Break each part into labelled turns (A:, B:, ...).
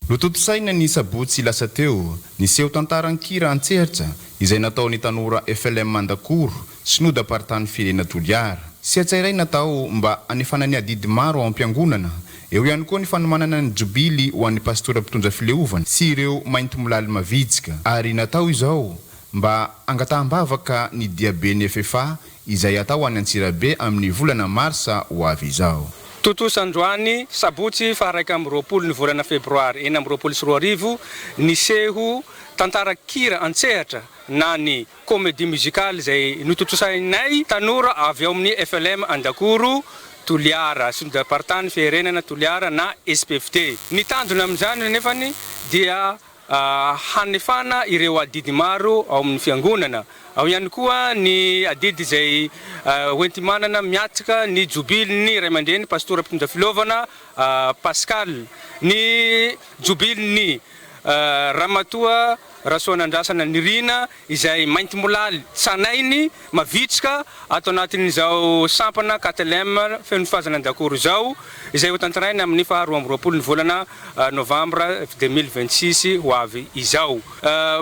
A: Lototosaina ny sabotsy lasa teo niseho tantaran-kira antsehatra izay nataony tanora FLM Mandakoro sy nodapartany firena Toliara. Sy atsairay natao mba anefana ny adidy maro ao am-piangonana. Eo ihany koa ny fanomanana ny jobily ho an'ny pastora mpitondra fileovana sy ireo mainty molaly mavitsika. Ary natao izao mba angataham-bavaka ny diabeny FFA izay atao any Antsirabe amin'ny volana Marsa ho avy izao.
B: Totosa Androany sabotsy faraka amin'ny roapolo ny volana Febroary eny amin'ny roapolo sy roa arivo niseho tantara kira antsehatra na ny comédie musicale izay nototosainay tanora avy ao amin'ny FLM Andakoro Toliara sy ny departany firenena Toliara na SPFT. Ny tandrona amin'izany nefany dia hanefana ireo adidy maro ao amin'ny fiangonana. Ao ihany koa ny adidy izay hoentimanana miatsika ny jubiliny ray aman-dreny pastora mpitondra filovana Pascal, ny jubiliny Ramatoa Rasoanandrasana Nirina izay mainty molaly sanainy mavitsika ato anatin'izao sampana KTLM feno fazana Andakoro zao izay ho tantaraina amin'ny faharoa amby roapolo ny volana Novambra 2026 ho avy izao.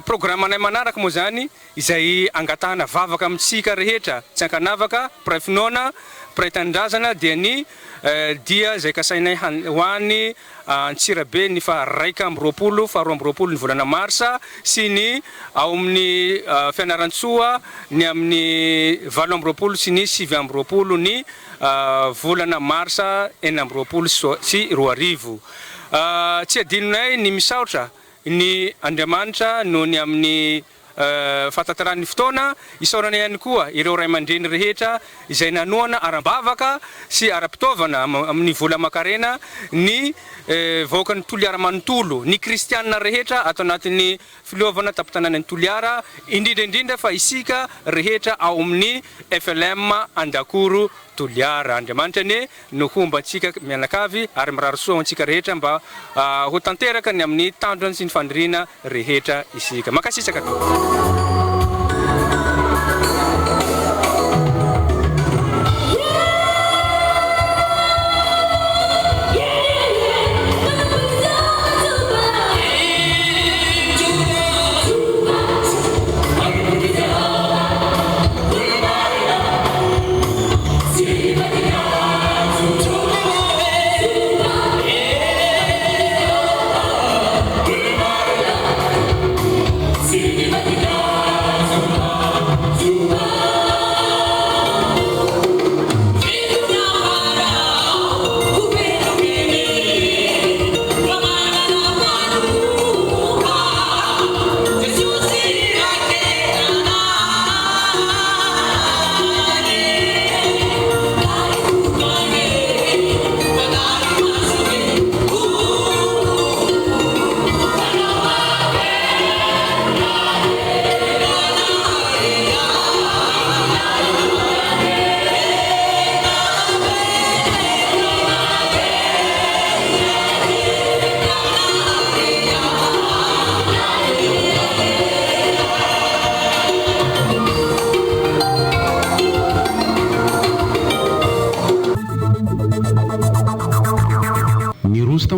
B: Programanay manaraka moa zany izay angatahana vavaka amintsika rehetra tsy ankanavaka prafinona praitandrazana dia ny dia izay kasainay ho an'ny Antsirabe ny faraika amby roapolo faharoa amby roapolo ny volana Marsa sy ny ao amin'ny Fianarantsoa ny amin'ny valo amby roapolo sy ny sivy amby roapolo ny volana Marsa enina amby roapolo sy roa arivo. Tsy adinonay ny misaotra ny Andriamanitra noho ny amin'ny fatatarany fotoana isaorana ihany koa ireo ray aman-dreny rehetra izay nanoana arambavaka sy ara-pitaovana amin'ny vola makarena ny vahoaka ny Toliara manontolo ny kristianina rehetra ato anatin'ny filovana tapitanana ny Toliara indrindra fa isika rehetra ao amin'ny FLM Andakoro Toliara. Andriamanitra ne no homba antsika mianakavy ary mirary soa antsika rehetra mba ho tanteraka ny amin'ny tandrony sy ny fandirina rehetra isika. Makasisaka to.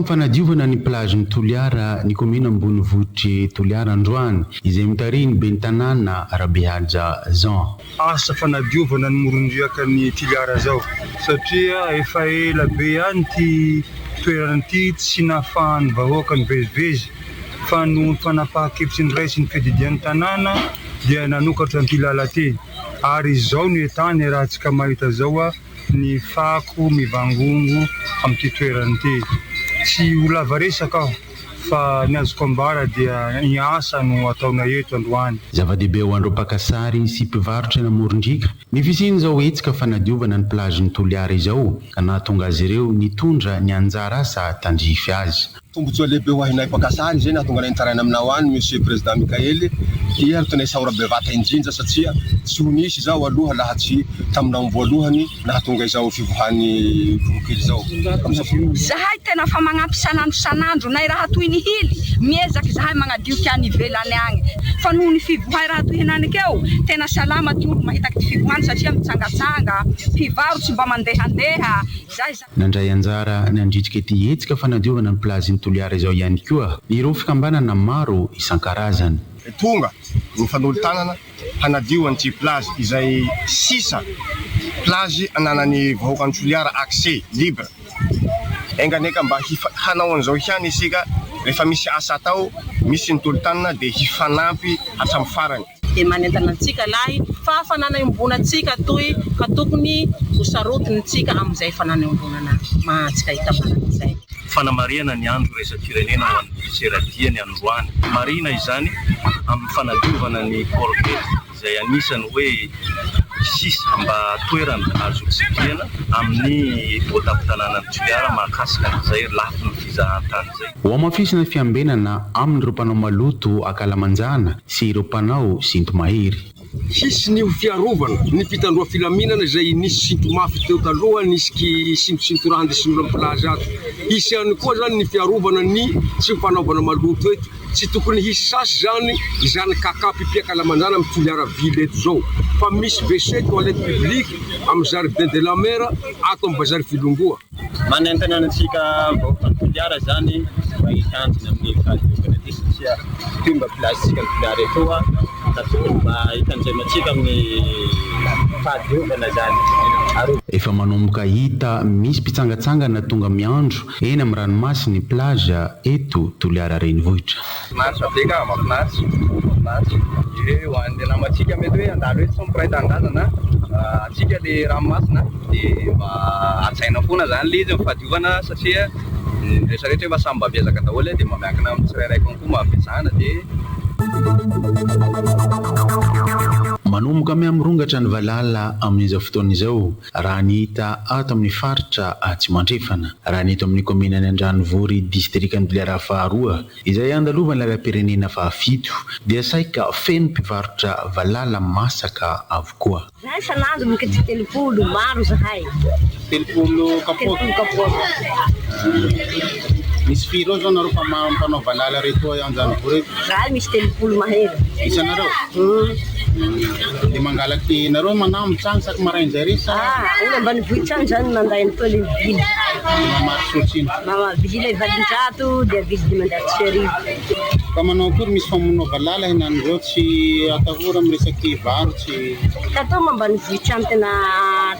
C: Fanadiovana ny plage ny Toliara ny komina ambony vohitry Toliara Androany izay mitariny ben'ny tanàna Rabehaja Jean.
D: Asa fanadiovana ny morondriaka ny Toliara zao satria efa ela be ihany ty toerana ty tsy nahafahan'ny vahoaka ny vezivezy fa no fanapahan-kevitsy ny ray sy ny fididian'ny tanàna dia nanokatra ny lala ty ary izao ny etany rahantsika mahita zao ny fako mivangongo amin'ity toerana ty. Tsy olava resaka aho fa ny azoko ambara dia ny asa no ataona eto Androany.
C: Zava-dehibe ho andro mpakasary sy mpivarotra eny amoron-drika ny fisiny zao etsika fanadiovana ny plage ny Toliara izao ka nahatonga azy ireo nitondra ny anjara asa tandrify azy.
E: Tombotsoa lehibe ho ahinay mpakasary zay nahatonga nay nitaraina aminao any monsieur président Mikaely dia tonay saora bevata indrindra satria tsy ho nisy zao aloha laha tsy taminao voalohany nahatonga izao fivohany kokely zao.
F: Zahay tena fa magnampy sanandro nay raha toy ny hily miezaka zahay magnadio kiany ivelany agny fa noho ny fivohay raha toy henany keo tena salama ty olo mahitaky ty fivohany satria mitsangatsanga mpivarotsy mba mandehandeha zay
C: nandray anjara nandritrika ty hetsika fanadiovana ny plaziny Toliara izao ihany koa ireo fikambanana maro isan-karazany
E: tonga ny fanolo-tanana hanadio an'ity plazy izay sisa plazy ananany vahoaka ny Toliara accès libre enganeka mba hanao an'izao ihany isika rehefa misy asa atao misy ny tolo-tanana dia hifanampy hatramin'ny farany
G: dia manentana antsika lahy fa fananaim-bona antsika toy ka tokony hosarotinitsika amin'izay fananaim-bonana mahantsika hitamanan'izay
H: fanamariana ny andro raisan-pirenena ho an'ny fiseradia ny androany marina izany amin'ny fanadiovana ny corvette izay anisany hoe sisa mba toerana azo tsidiana amin'ny voatam-pitanàna ny Toliara mahakasika an'izay lafy ny fizahantany izay
C: ho amafisina fiambenana amin'ireo mpanao maloto akalamanjana sy ireo mpanao sintomahery
I: hisy ny fiarovana ny fitandroa filaminana izay nisy sintomafy teo taloha nisy sintosintoraha andesin'olo amin'ny plazy ato hisy ihany koa zany ny fiarovana ny tsy mifanaovana maloto eto tsy tokony hisy sasy zany kakapipiaka lamanjana amin'ny Toliara ville eto zao fa misy WC toilette publique amin'ny jardin de la mer ato amin'ny bazary filongoa
J: manentana antsika vahoaka ny Toliara zany mba hitanjina amin'ny fahadiovana ty satria toy mba plasika ny Toliara etoa ka tokony mba hitanjematsika amin'ny fahadiovana zany
C: efa manomboka hita misy mpitsangatsangana tonga miandro eny amin'ny ranomasiny plage eto Toliara renivohitra
K: mahatrika be ka mahafinaritra ho an'ny namatsika mety hoe andalo eto sompiray tangazana atsika le ranomasina dia mba atsaina foana zany le izy amin'ny fahadiovana satria rehetra rehetra efa samy mba viezaka daholo dia mba miankina amin'ny tsirairay konkoa mba ampiasana dia
C: manomboka miamrongatra ny valala amin'izao fotoana izao raha ny hita ato amin'ny faritra tsy mandrefana raha ny eto amin'ny kominany Andranovory distrikany Toliara faharoa izay andalovana lalam-pirenena fahafito dia saika feno mpivarotra valala masaka avokoa
L: zahay sanandro mikety 30 maro zahay
C: 30 kapoaka misy firy zao nareo fa mampanao valala reto Andranovory
L: zahay misy 30 mahery
C: isanareo dia mangalaky nareo manao mitsango saky marain'izay rery sa
L: olo ambanivohitra any zany manday ny toa le vily
C: mamarosotsiny
L: vily valin-jato dia vily dimanjato sy arivo
C: fa manao akory misy famonao valala henan'ireo tsy atahora amin'ny resaky varotsy
L: tatao mambanivohitra any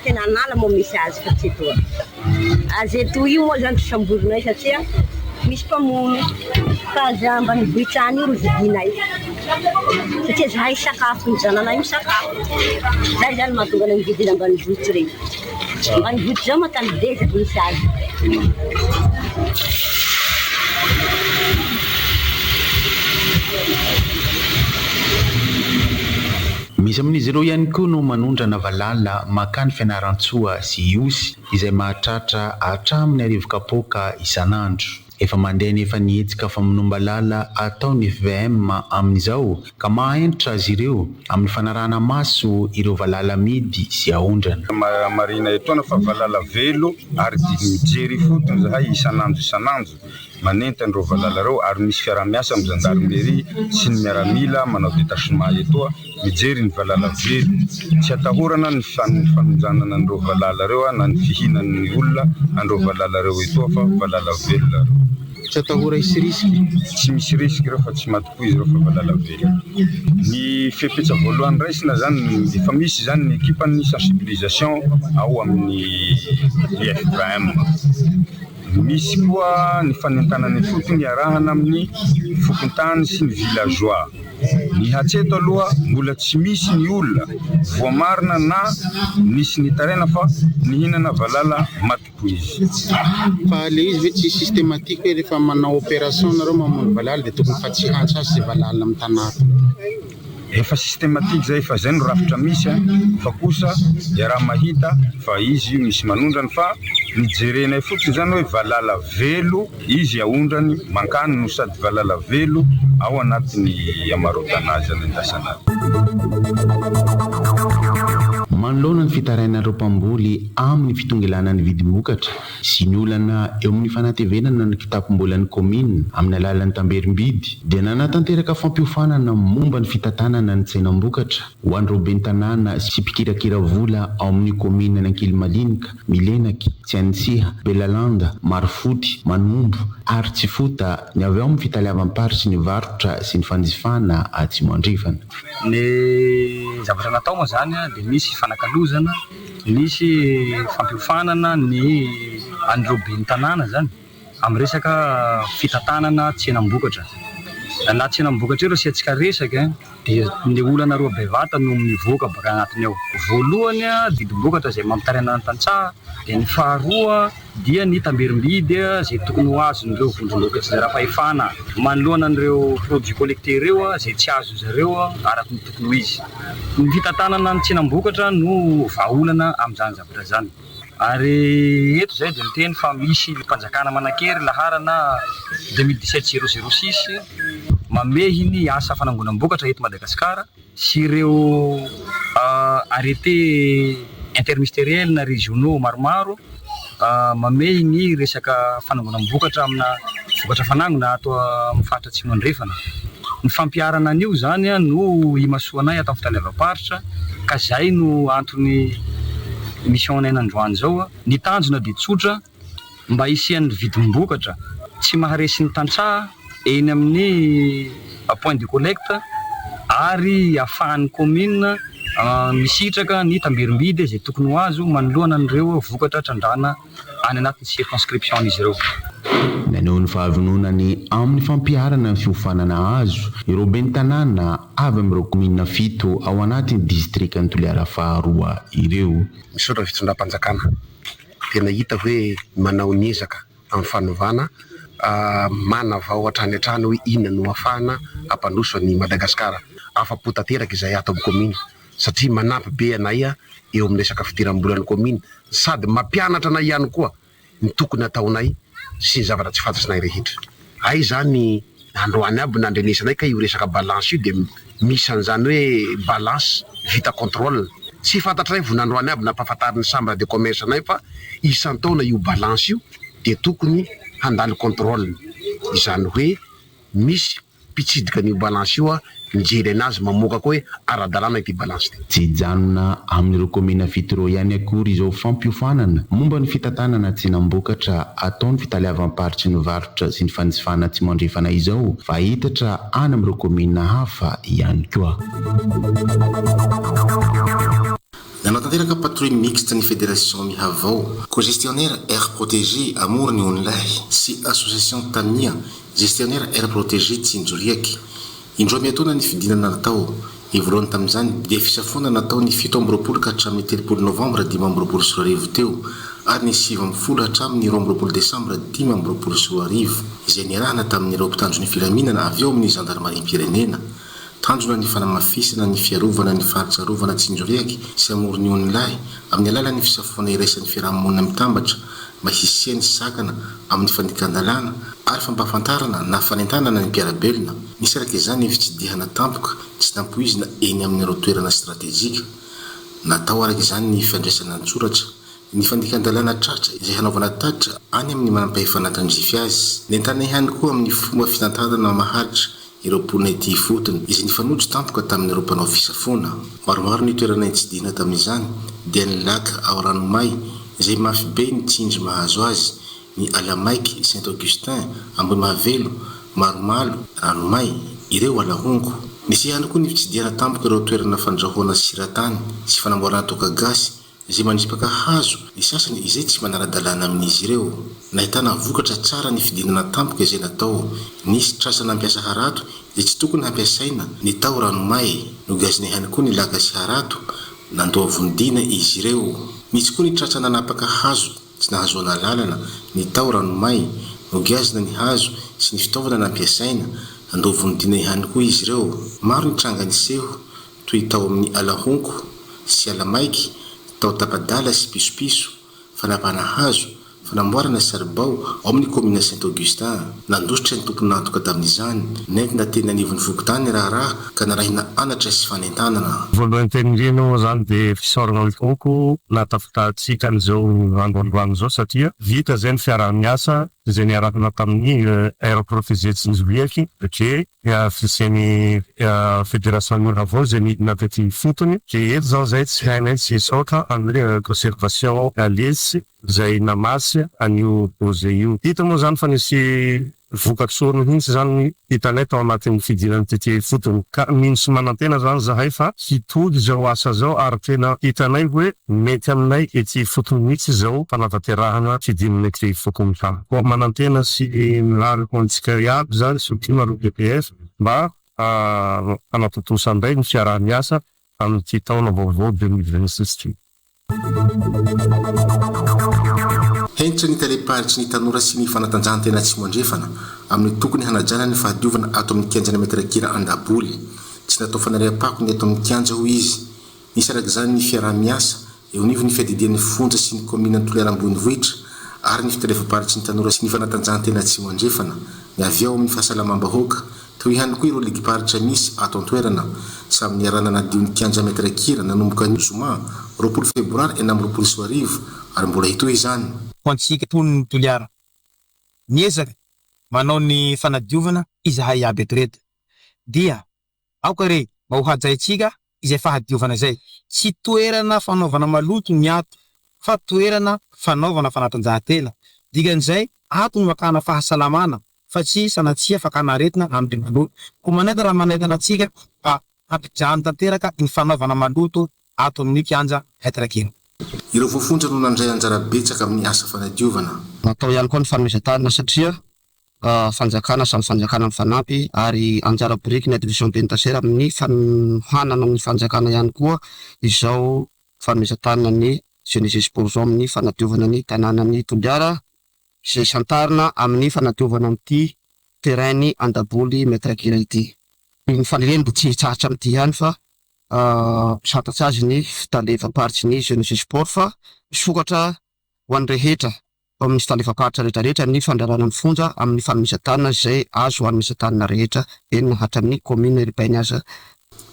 L: tena anala moa misy azy fa tsy etoa azy eto io moa zany trisamboronay satria misy mpamono fa za ambanivohitra any io ro vidinay satria zahay sakafo ny zananay misakafo zay zany mahatonga anay mividina ambanivohitra regny ambanivohitra zao matany dezaky misy azy
C: misy amin'izy ireo ihany koa no manondrana valala makany fianaran-tsoa sy iosy izay mahatratra hatramin'ny arivo kapoaka isan'andro efa mandeha nefa nihetsika famonombalala atao ny FVM amin'izao ka mahaentra azy ireo amin'ny fanarahana maso ireo valala midy sy ahondrana
M: marina etoana fa valala velo ary mijery fotony zahay isan'andro manentandreo valala reo ary misy fiara-miasa amin'ny gendarmerie sy ny miaramila manao détachement etoa mijery ny valala velo tsy atahorana ny famonjanana andreo valala reo na ny fihinan'ny olona andreo valala reo etoa fa valala velo reo
C: tsy atahora isy risky
M: tsy misy risky reo fa tsy matopo izy reo fa valala velo ny fepetsa voalohany raisina zany efa misy zany ny équipe-ny sensibilisation ao amin'ny FVM misy koa ny fanentanany fotony arahana amin'ny fokontany sy ny villageois ny hatseto aloha mbola tsy misy ny olona voamarina na nisy ny tarena fa nihinana valala matopo izy
C: fa le izy ve tsy systématique hoe rehefa manao opération nareo mamono valala dia tokony fa tsy hantsy azy zay valala amin'ny tanàna
M: efa systématique zay fa zay no rafitra misy fa kosa dia raha mahita fa izy misy manondrany fa nijerenay fotsiny zany hoe valala velo izy ahondrany mankany no sady valala velo ao anatin'ny amarodanazy any an-dasanazy
C: manoloana ny fitarainan'ireo mpamboly amin'ny fitongelana ny vidimokatra sy ny olana eo amin'ny fanatevenana ny kitapom-bolan'ny komina amin'ny alalan'ny tamberim-bidy dia nanatanteraka fampiofanana momba ny fitantanana ny tsenam-bokatra ho an'ireo ben'ny tanàna sy mpikirakira vola ao amin'ny komina ny Ankilimalinaka, Milenaky, Tsiantsiha, Belalanda, Marifoty, Manombo ary Tsifota ny avy ao amin'ny fitaliavam-pary sy ny varotra sy ny fanjifana Atsimo Andrefana.
N: Ny zavatra natao moa zany dia misy fanakalozana, misy fampiofanana ny an'ireo ben'ny tanàna zany amin'ny resaka fitantanana tsenam-bokatra. Na tsenam-bokatra ireo sy atsika resaka dia ny olana roa bevata no mivoaka baka anatiny ao. Voalohany vidim-bokatra izay mampitaraina ny tantsaha, dia ny faharoa dia ny tamberim-bidy izay tokony ho azon'ireo vondrom-bokatra izay ara-pahefana manoloana an'ireo produits collectés ireo izay tsy azo zareo araka ny tokony ho izy. Ny fitantanana ny tsenam-bokatra no vahaolana amin'izany zavatra zany. Ary eto izay dia miteny fa misy mpanjakana manan-kery laharana 2017-006 mamehy ny asa fanangonam-bokatra eto Madagasikara sy ireo arrêté interministériel na régionaux maromaro mamehy ny resaka fanangonam-bokatra amina vokatra fanangona ato amin'ny faritra Atsimo Andrefana. Ny fampiarana an'io zany no imasoanay ato amin'ny fitaliavam-paritra ka izay no antony mission nay nandroany zao. Ny tanjona dia tsotra, mba hisian'ny vidim-bokatra tsy maharesy ny tantsaha eny amin'ny point de collecte ary ahafahan'ny komina misitraka ny tamberim-bidy izay tokony ho azo manoloana an'ireo vokatra trandrana any anatin'ny circonscription izy ireo.
C: Naneho ny fahavononany amin'ny fampiarana ny fiofanana azo ireo ben'ny tanàna avy amin'ireo komina 7 ao anatin'ny distriktan'ny Toliara faharoa ireo.
O: Misaotra fitondram-panjakana tena hita hoe manao ny ezaka amin'ny fanovana manavao hatrany hatrany hoe inona no ahafahana hampandroso ny Madagasikara. Afa-po tanteraka izay ato amin'ny komina satria manampy be anay eo amin'ny resaka fidiram-bolan'ny komina sady mampianatra anay ihany koa ny tokony ataonay sy ny zavatra tsy fantatsinay rehetra. Ay zany androany aby nandrenesanay ka io resaka balance io dia misy an'izany hoe balance vita contrôle. Tsy fantatray vonandroany aby nampahafantariny chambre de commerce anay fa isan-taona io balance io dia tokony handalo contrôle. Izany hoe misy mpitsidika an'io balance io mijery anazy mamoaka koa hoe ara-dalàna ity balance ity.
C: Tsy hijanona amin'ireo komina 7 ireo ihany akory izao fampiofanana momba ny fitantanana tsenam-bokatra ataon'ny fitaliavam-paritra ny varotra sy ny fanjifana Atsimo Andrefana izao fa hitatra any amin'ireo komina hafa ihany koa.
P: Nanatanteraka patrouille mixte ny fédération mihavao co-gestionnaire air protégé Amorny Onlay sy association Tamia gestionnaire air protégé Tsinjoriaky. Indroa miatoana ny fidinana natao voalohany tamin'izany dia fisafona natao ny 7 amby roapolo ka hatramin'ny 30 novambra 5 amby roapolo sy 2 arivo teo ary ny 7 amby folo hatramin'ny 2 amby roapolo desambra 5 amby roapolo sy 2 arivo izay niarahana tamin'ireo mpitandro ny filaminana avy ao amin'ny gendarmerie-pirenena. Tanjona ny fanamafisana ny fiarovana ny faritsarovana Tsinjoriaky sy Amorny Onlay amin'ny alalan'ny fisafona iraisan'ny fiarahamonina mitambatra mba hisian'ny sakana amin'ny fandikandalana ary fampahafantarana na fanentanana ny mpiarabelona. Nisy araka izany ny fitsidihana tampoka tsy tampoizina eny amin'ireo toerana stratejika. Natao araka izany ny fandraisana an-tsoratra ny fandikandalana tratra izay hanaovana tatitra any amin'ny manampahefana tandrify azy. Nentana ihany koa amin'ny fomba fitantanana maharitra ireo ponina ity fotony izay nifanotso tampoka tamin'ireo mpanao fisafona. Maromaro ny toerana itsidihana tamin'izany dia ny laka ao Ranomay izay mafy be ny tsindry mahazo azy, ny Alamaiky, Saint-Augustin, Ambohimavelo, Maromalo, Ranomay, ireo Alahongo. Nisy ihany koa ny fitsidihana tampoka ireo toerana fandrahoana siratany sy fanamboarana toaka gasy izay manipaka hazo ny sasany izay tsy manara-dalàna amin'izy ireo. Nahitana vokatra tsara ny fidinana tampoka izay natao. Nisy trasa nampiasa harato izay tsy tokony hampiasaina ny tao Ranomay, nogazina ihany koa ny laka sy harato nandoa vondina izy ireo. Misy koa ny trasa nanapaka hazo tsy nahazoana lalana ny tao Ranomay, nogazina ny hazo sy ny fitaovana nampiasaina nandoa vondina ihany koa izy ireo. Maro ny tranga niseho toy tao amin'ny Alahongo sy Alamaiky, tao Tapadala sy Pisopiso, fanapana hazo, fanamboarana Sarbao ao amin'ny commune Saint-Augustin. Nandositra ny tompony nantoka tamin'izany nentina teny anivon'ny vokotany raharaha ka narahina anatra sy fanentanana.
Q: Voalohany teny indrindra moa zany dia fisaorana mikoko natafitantsika an'izao androandroany zao satria vita zay ny fiaraha-miasa izay niarahana tamin'ny aéroprotégé Tsinjoliaky dia fiseny fédération Miravao zay midina tety fotony ke eto zao zay tsy hainay tsy esoka amin'ny conservation lesy zay namasy an'io projet io. Hita moa zany fa nisy vokatsorony mihitsy zany hitanay tao anatin'ny fidirany tety fotony ka minsy manantena zany zahay fa hitody zao asa zao ary tena hitanay hoe mety aminay ety fotony mihitsy zao fanatanterahana fidin'ny tety fotony tany. Ko manantena sy milary kontsika iaby zany sotima ro PPF mba anatotosanday ny fiaraha-miasa amin'ity taona vaovao 2026.
P: Hentra ny taleparitry ny tanora sy ny fanatanjahantena tsy moandrefana amin'ny tokony hanajana ny fahadiovana ato amin'ny kianjana metrakira andaboly. Tsy natao fanariam-pako ny ato amin'ny kianja ho izy. Nisy araka zany ny fiaraha-miasa eo nivo ny fiadidian'ny fonja sy ny komina Toliara Ambonivohitra ary ny fitalefaparitsy ny tanora sy ny fanatanjahantena tsy moandrefana ny avy ao amin'ny fahasalamam-bahoaka teo ihany koa ireo ligiparitra misy ato an-toerana samy niarana nadion'ny kianja metrakira nanomboka ny zoma 20 febroary 2024 ary mbola hitohy izany.
R: Antsika pon'ny Toliara niezaka manao ny fanadiovana izahay aby eto dia aoka re mba ho hajaitsika izay fahadiovana zay tsy toerana fanaovana maloto ny ato fa toerana fanaovana fanatanjahantena dikan'izay ato ny makana fahasalamana fa tsy sanatsia fakana aretina amin'ny maloto ko manaiky raha manaitana atsika ampijano tanteraka ny fanaovana maloto ato amin'ny kianja Metrakira.
P: Ireo voafonja no nandray anjara betsaka amin'ny asa fanadiovana.
S: Natao ihany koa ny fanomezan-tany satria fanjakana samy fanjakana mifanampy ary anjara biriky ny division pénitentiaire amin'ny fanohanana amin'ny fanjakana ihany koa izao fanomezan-tany ny jeunesse sport zao amin'ny fanadiovana ny tanànan'ny Toliara izay santarina amin'ny fanadiovana amin'ity terrain Andaboly Metrakira ity. Ny fanireny mbo tsy tsahatra amin'ity ihany fa santatsy azy ny fitalefaparitsy ny jeunesse sport fa misokatra ho an'ny rehetra amin'ny fitalefaparitra rehetrarehetra ny fandrarana ny fonja amin'ny fanomezan-tany izay azo ho anomezan-tany rehetra eny nahatra amin'ny commune ripainy aza.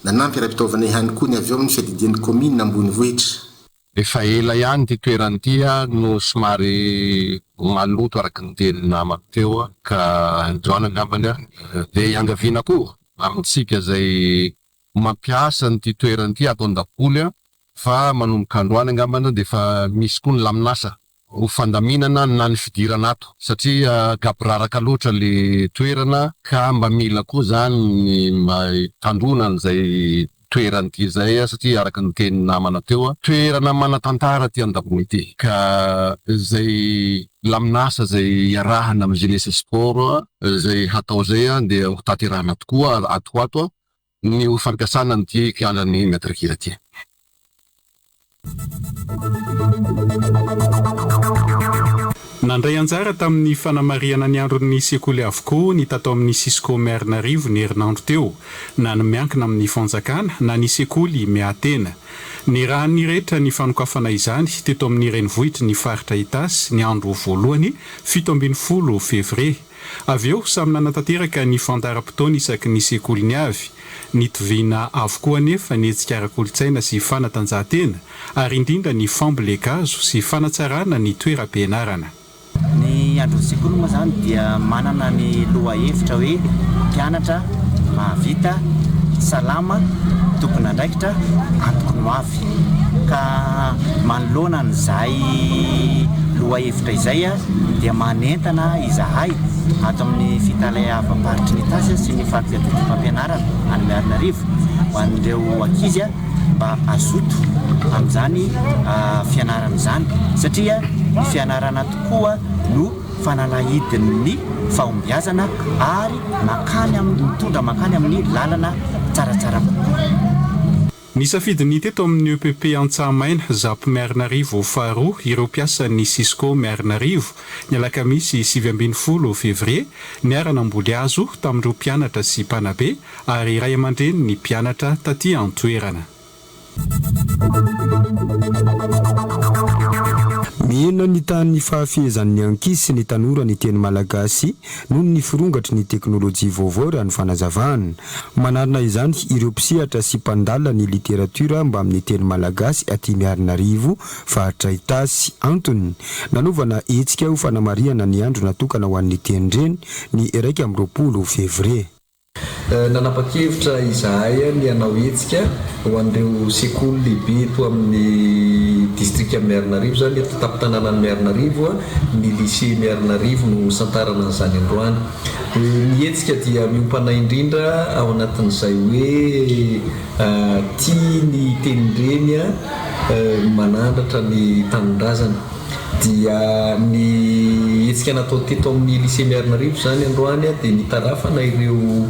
P: Nanampy ara-pitaovana ihany koa ny avy ao amin'ny fiadidian'ny commune Ambonivohitra.
T: Efa ela ihany ty toerany tia no somary maloto araky ny teny namako teo ka androana angambany dia iangaviana koa amintsika zay mampiasa ny ty toerany ty ato Andaboly fa manomboka androany angambany dia fa misy koa ny laminasa ho fandaminana na ny fidirana ato satria gabraraka loatra le toerana ka mba mila koa zany ny tandronana zay toerana ty zay satria araka ny teny namana teo toerana manatantara ty Andaboly ty ka zay laminasa zay iarahana amin'ny jeunesse sport zay hatao zay dia ho tanterahana tokoa ato ny ho fampiasana ny kianjany Metrakira ty.
U: Nandray anjara tamin'ny fanamariana ny andron'ny sekoly avokoa ny tato amin'ny Cisco Merinarivo ny herinandro teo na ny miankina amin'ny fanjakana na ny sekoly miatena. Ny raha nirehetra ny fanokafana izany teto amin'ny renivohitra ny faritra Itasy ny andro voalohany 17 février. Avy eo samy nanatanteraka ny fandaram-potoana isaky ny sekoly ny avy. Nitovina avokoa anefa ny hetsika ara-kolotsaina sy fanatanjahantena ary indrindra ny fambolekazo sy fanatsarana ny toeram-pianarana.
V: Ny andro sekoly moa zany dia manana ny loha hevitra hoe mpianatra mahavita salama tokony andraikitra antoko no avy ka manoloana an'izay loha hevitra izay dia manentana izahay ato amin'ny fitalavam-baritry ny Tasy sy ny faritra toeram-pampianarana any Merinarivo ho an'ireo ankizy mba azoto amin'izany fianarana izany satria ny fianarana tokoa no fanalahidin'ny fahombiazana ary mitondra makany amin'ny lalana tsaratsara.
U: Ny safidiny teto amin'ny EPP Antsahamaina Zapo Merinarivo faharoa ireo mpiasa ny Cisco Merinarivo ny alakamisy 17 février niarana amboly azo tamin'ireo mpianatra sy mpanabe ary iray aman-dreny ny mpianatra taty an-toerana.
A: Mihena ny tany fahafehezan'ny ankizy sy ny tanora ny teny malagasy noho ny firongatry ny teknôlôjia vaovao raha ny fanazavana. Manarina izany ireo mpisehatra sy mpandalina ny literatiora mba amin'ny teny malagasy aty Miarinarivo faritra Itasy. Antony nanovana hetsika ho fanamariana ny andro natokana ho an'ny teny reny ny 1 Février.
B: Nanapa-kevitra izahay ny hanao hetsika ho an'ireo sekoly lehibe eto amin'ny distrika Miarinarivo zany eto tampon-tanànan'ny Miarinarivo ny lycée Miarinarivo no santarana an'izany androany. Ny hetsika dia miompana indrindra ao anatin'izay hoe tia ny tenireny manandratra ny tanindrazana. Dia ny hetsika natao teto amin'ny lycée Miarinarivo zany androany dia nitarafana ireo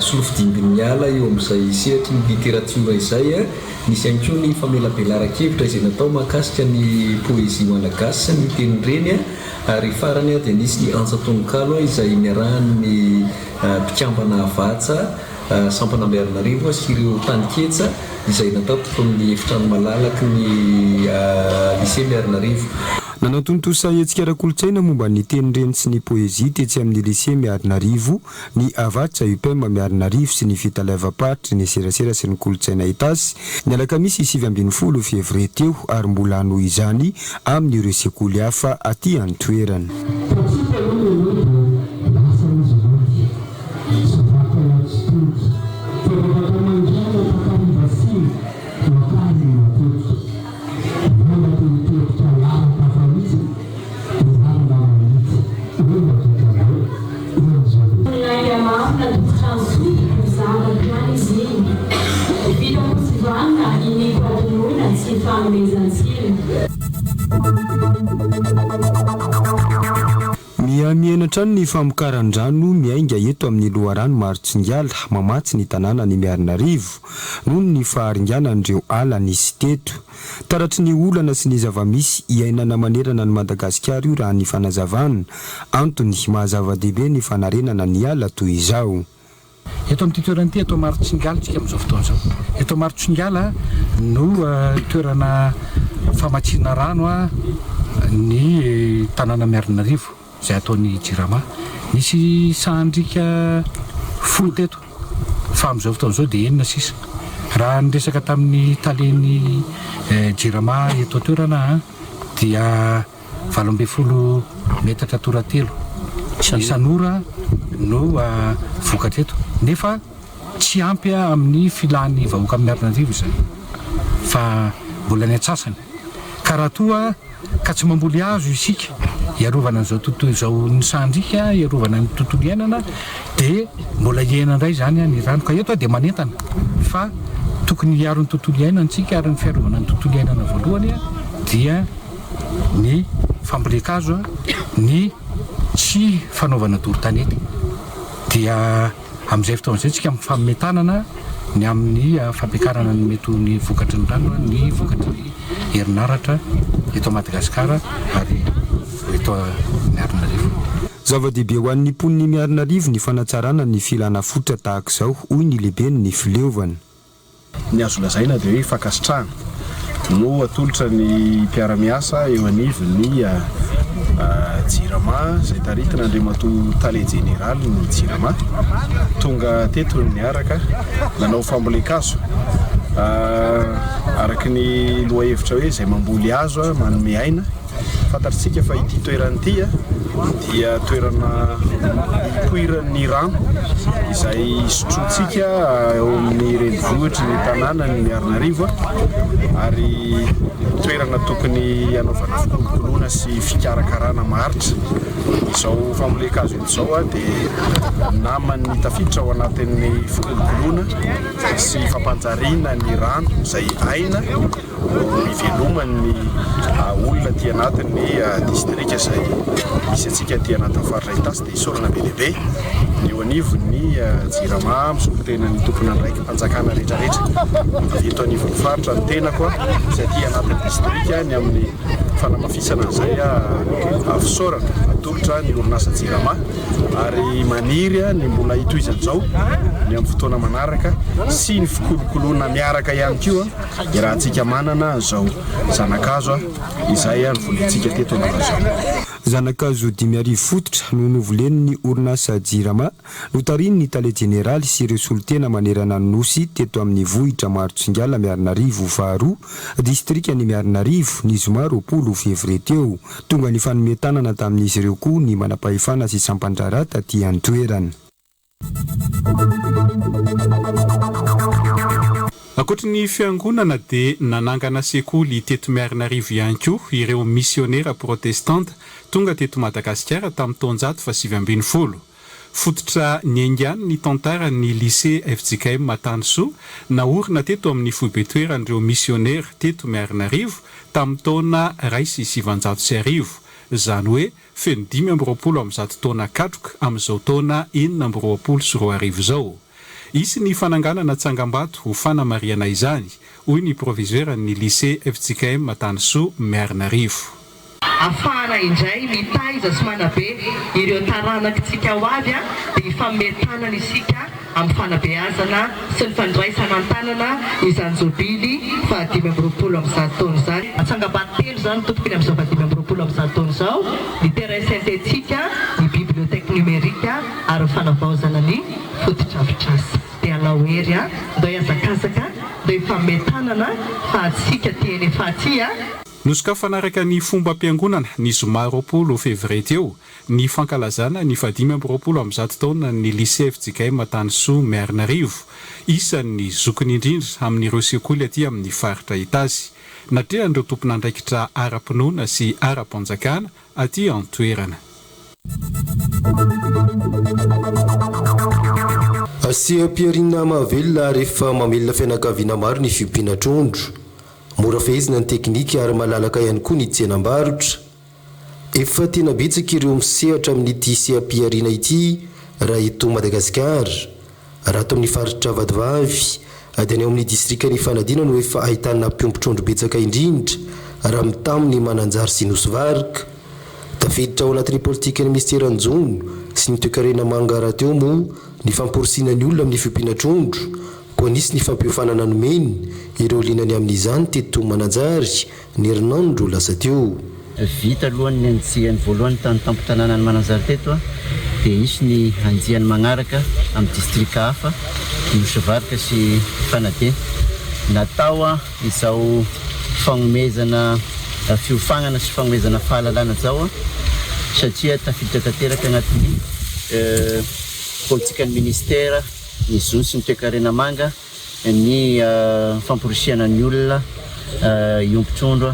B: solofidimby miala eo amin'izay sehatry ny literatiora izay. Nisy ihany koa ny famelabelaran-kevitra izay natao mahakasika ny poésie malagasy ny tenireny ary farany dia nisy ny antsatonokalo izay niarahan'ny mpikambana avatsa sampana Miarinarivo sy ireo taniketsa izay natao amin'ny efitrano malalaky ny lycée Miarinarivo.
A: Nanantontosa hetsika ara-kolotsaina momba ny tenireny sy ny poézie tetsy amin'ny lycée Miarinarivo ny avatsa UPM Miarinarivo sy ny fitalevaparitry ny serasera sy ny kolotsaina Itasy ny alakamisy 7 Février teo ary mbola hanohy izany amin'ireo sekoly hafa aty an-toerana. Mienatra ny famokaran-drano miainga eto amin'ny loharano Marotsingiala mamatsy ny tanàna ny Miarinarivo noho ny faharinganan'ireo ala nisy teto. Taratry ny olana sy ny zavamisy iainana manerana ny Madagasikara io raha ny fanazavana. Antony mahazava-dehibe ny fanarenana ny ala toy izao.
W: Eto amin'ity toerana ity eto Marotsingiala tsika amin'izao fotoana izao. Eto Marotsingiala no toerana famatsina rano ny tanàna Miarinarivo izay ataon'ny Jirama. Nisy sandrika folo teto fa amin'izao fotoana izao dia enina sisa. Raha niresaka tamin'ny talen'ny Jirama eto toerana dia 12 metatra toratelo isan'ora no vokatra eto. Nefa tsy ampy amin'ny filan'ny vahoaka Miarinarivo izany fa mbola ny atsasany. Ka raha toa ka tsy mamboly azo isika iarovana an'izao tontolo izao ny sandrika, iarovana ny tontolo iainana dia mbola iainana indray zany ny rano. Ka eto dia manentana fa tokony hiaro ny tontolo iainantsika ary ny fiarovana ny tontolo iainana voalohany dia ny famboleka-kazo ny tsy fanaovana doro-tanety. Dia amin'izay fotoana izay tsika mifammetanana ny amin'ny fampiakarana ny mety ny vokatry ny rano ny vokatry ny herinaratra eto Madagasikara ary eto Miarinarivo.
A: Zava-dehibe ho an'ny mponiny Miarinarivo ny fanatsarana ny filana fototra tahaka izao hoy ny lehibe ny fileovana.
X: Ny azo lazaina dia hoe fankasitrahana no atolotra ny mpiara-miasa eo anivon'ny Jirama izay taritina Andriamatoa Tale Général ny Jirama tonga teto niaraka nanao famboleka-kazo araky ny lohahevitra hoe izay mamboly azo manome aina. Fantatritsika fa ity toerana ity dia toerana ipoiran'ny rano izay sotrotsika eo amin'ny renivohitry ny tanàna ny Miarinarivo ary toerana tokony hanaovana fikolokoloana sy fikarakarana maritra. Izao famboleka-kazo izao dia namany tafiditra ao anatin'ny fikolokoloana sy fampanjariana ny rano izay aina iveloman'ny olona ty anatin'ny distrika izay misy antsika ty anatin'ny faritra Itasy dia isorana be lehibe eo anivony jirama misolo-tena ny tompona andraiky mpanjakana rehetrarehetra eto anivon'ny faritra ny tena koa izay ty anatin'ny distrika ny amin'ny fanamafisana an'izay afisorana atolotra ny orinasa jirama ary maniry ny mbola hitoizan'izao ny amin'ny fotoana manaraka sy ny fikolokoloana miaraka ihany koa raha antsika manana zao zanakazo izay ny volintsika teto anavazao.
A: Zanakazo 10 fototra no novolen'ny orinasa jirama notariny ny tale generaly sy ireo solotena manerana ny nosy teto amin'ny vohitra Marotsingala Miarinarivo faharoa distrika ny Miarinarivo ny zoma 20 février teo tonga ny fanometanana tamin'izy ireo koa ny manam-pahefana sy sampandrara taty an-toerana.
U: Akoatra ny fiangonana dia nanangana sekoly teto Miarinarivo ihany koa ireo missionnaire protestante tonga teto Madagasikara tamin'ny taona 1970. Fototra ny aingany ny tantara ny lycée FJKM Matansoa naorina teto amin'ny foibetoeran'ireo missionnaire teto Miarinarivo tamin'ny taona 1970. Izany hoe feno 520 taona katroka amin'izao taona 420 zao. Isy ny fananganana tsangambato ho fanamariana izany, hoy ny proviseur ny lycée FJKM Matansoa Miarinarivo.
D: Afara indray mitaiza sy manabe ireo taranakitsika ho avy dia ifametanana isika amin'ny fanabeazana sy ny fandraisana an-tanana izany zobily fa 520 taona izany. Atsangam-bato telo izany tompokony amin'izao 520 taona izao, ny terrain synthétique, ny bibliothèque numérique ary fanavaozana ny fotodrafitrasa. Dia alaohery ndo hiazakazaka ndo ifametanana fa atsika tieny efa aty
U: Noska fanaraka ny fomba ampiangonana ny zoma 20 février teo ny fankalazana ny 520 taona ny lycée FJKM Matansoa Miarinarivo isan'ny zokony indrindra amin'ireo sekoly aty amin'ny faritra Itazy natrehan'ireo tompon'andraikitra ara-pinoana sy ara-panjakana aty an-toerana.
E: Asia Pierina mahavelona rehefa mamelona fianakaviana maro ny fiompiana trondro. Mora fehezina ny teknika ary malalaka ihany koa ny tsenam-barotra. Efa tena betsaka ireo misehatra amin'ity Asia Pierina ity raha eto Madagasikara. Raha ato amin'ny faritra Vadivavy, adiny ao amin'ny distrika ny Fanadina no efa ahitana mpiompy-trondro betsaka indrindra raha mitaminy mananjary sy nosvarika. Tafiditra ao anatin'ny politika ny ministeran-jono sy ny toe-karena mangara teo moa ny famporisiana ny olona amin'ny fiompiana trondro, koa nisy ny fampiofanana nomeny ireo linany amin'izany teto Mananjary ny herinandro lasa teo.
F: Vita alohan'ny anjiany voalohany tany tampo-tanàna ny Mananjary teto dia isy ny anjiany magnaraka amin'ny distrika hafa Nosvarika sy Fanadina. Natao izao fagnomezana fiofanana sy fagnomezana fahalalana zao satria tafiditra tanteraka agnatin'ny politika ny ministera ny zony sy ny toe-karena manga ny famporisiana ny olona iompy-trondro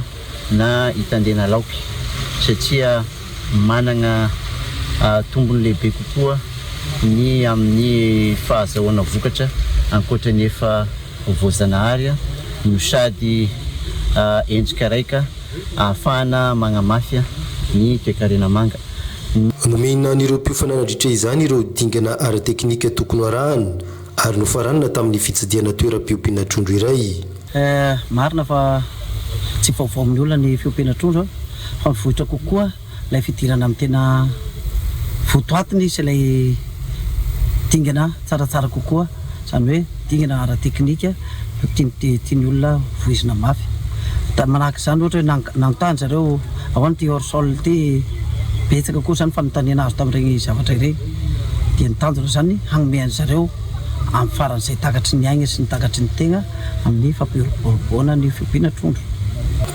F: na hitandena laoky satria manana tombony lehibe kokoa ny amin'ny fahazahoana vokatra ankoatra ny efa voazanahary no sady endrika raika ahafahana magnamafia ny toe-karena manga.
E: Nomena n'ireo mpiofanana dritra izany ireo dingana ara-teknika tokony arahana ary nofaranana tamin'ny fitsidiana toeram-piompiana trondro iray.
F: Marina fa tsy vaovao amin'ny olona ny fiompiana trondro fa mivohitra kokoa ilay fidirana amin'ny tena votoatiny sy ilay dingana tsaratsara kokoa, izany hoe dingana ara-teknika tiany olona voizina mafy. Manahaka izany ohatra hoe nanontany zareo ao an'ity hors-sol ity betsaka koa zany fanontaniana azo tamin'ireny zavatra ireny dia nitanjona zany hagnomeny zareo amin'ny faran'izay takatry ny aigna sy ny takatry ny tegna amin'ny fampiroboroboana ny fiompiana trondro.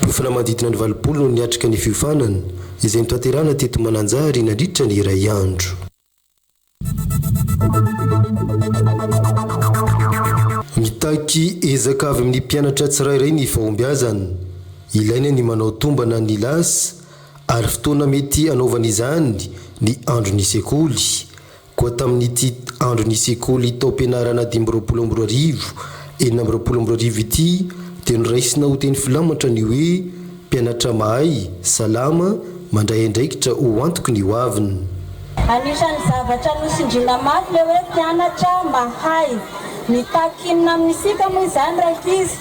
E: Fiofana manodidina ny 20 no niatrika ny fiofanana izay nitoaterana teto Mananjary nandritra ny iray andro. Mitaky ezaka avy amin'ny mpianatra tsirairay ny fahombiazana. Ilaina ny manao tombana ny lasa ary fotoana mety anaovana izany ny andron'ny sekoly. Koa tamin'ity andron'ny sekoly tao ampianarana 2024 2024 ity dia noraisina ho teny filamatra ny hoe mpianatra mahay salama mandray andraikitra ho antoky ny hoaviny.
G: Anisan'ny zavatra nosindriana mafy le hoe mpianatra mahay mitakinina amin'ny sika moa izany rankizy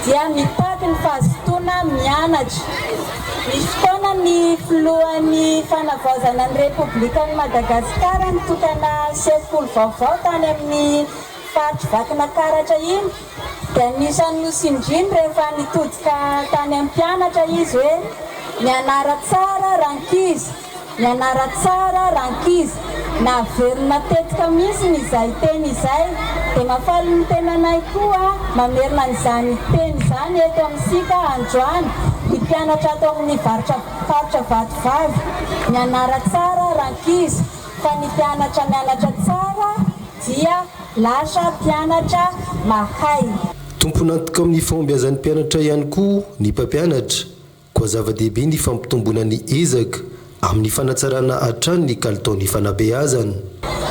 G: dia mitaky ny fahazotoana mianatra. Misy fotoana ny filohan'ny fanavaozana ny Repoblikan'i Madagasikara nitokana sekoly vaovao tany amin'ny faritra Vakinankaratra iny dia anisan'ny nosindriny rehefa nitodika tany amin'ny mpianatra izy hoe mianara tsara rankizy, mianara tsara rankizy. Naverina tetika mihitsy izay teny izay dia mafaly ny tenanay koa mamerina n'izany teny izany eto amintsika androany ny mpianatra ato amin'ny faritra Vatovavy. Mianara tsara rankizy fa ny mpianatra mianatra tsara dia lasa mpianatra mahay.
E: Tomponantoka amin'ny fombiazan'ny mpianatra ihany koa ny mpampianatra koa zava-dehibe ny fampitomboana ny ezaka amin'ny fanatsarana hatrany ny kalitaon'ny fanabeazana.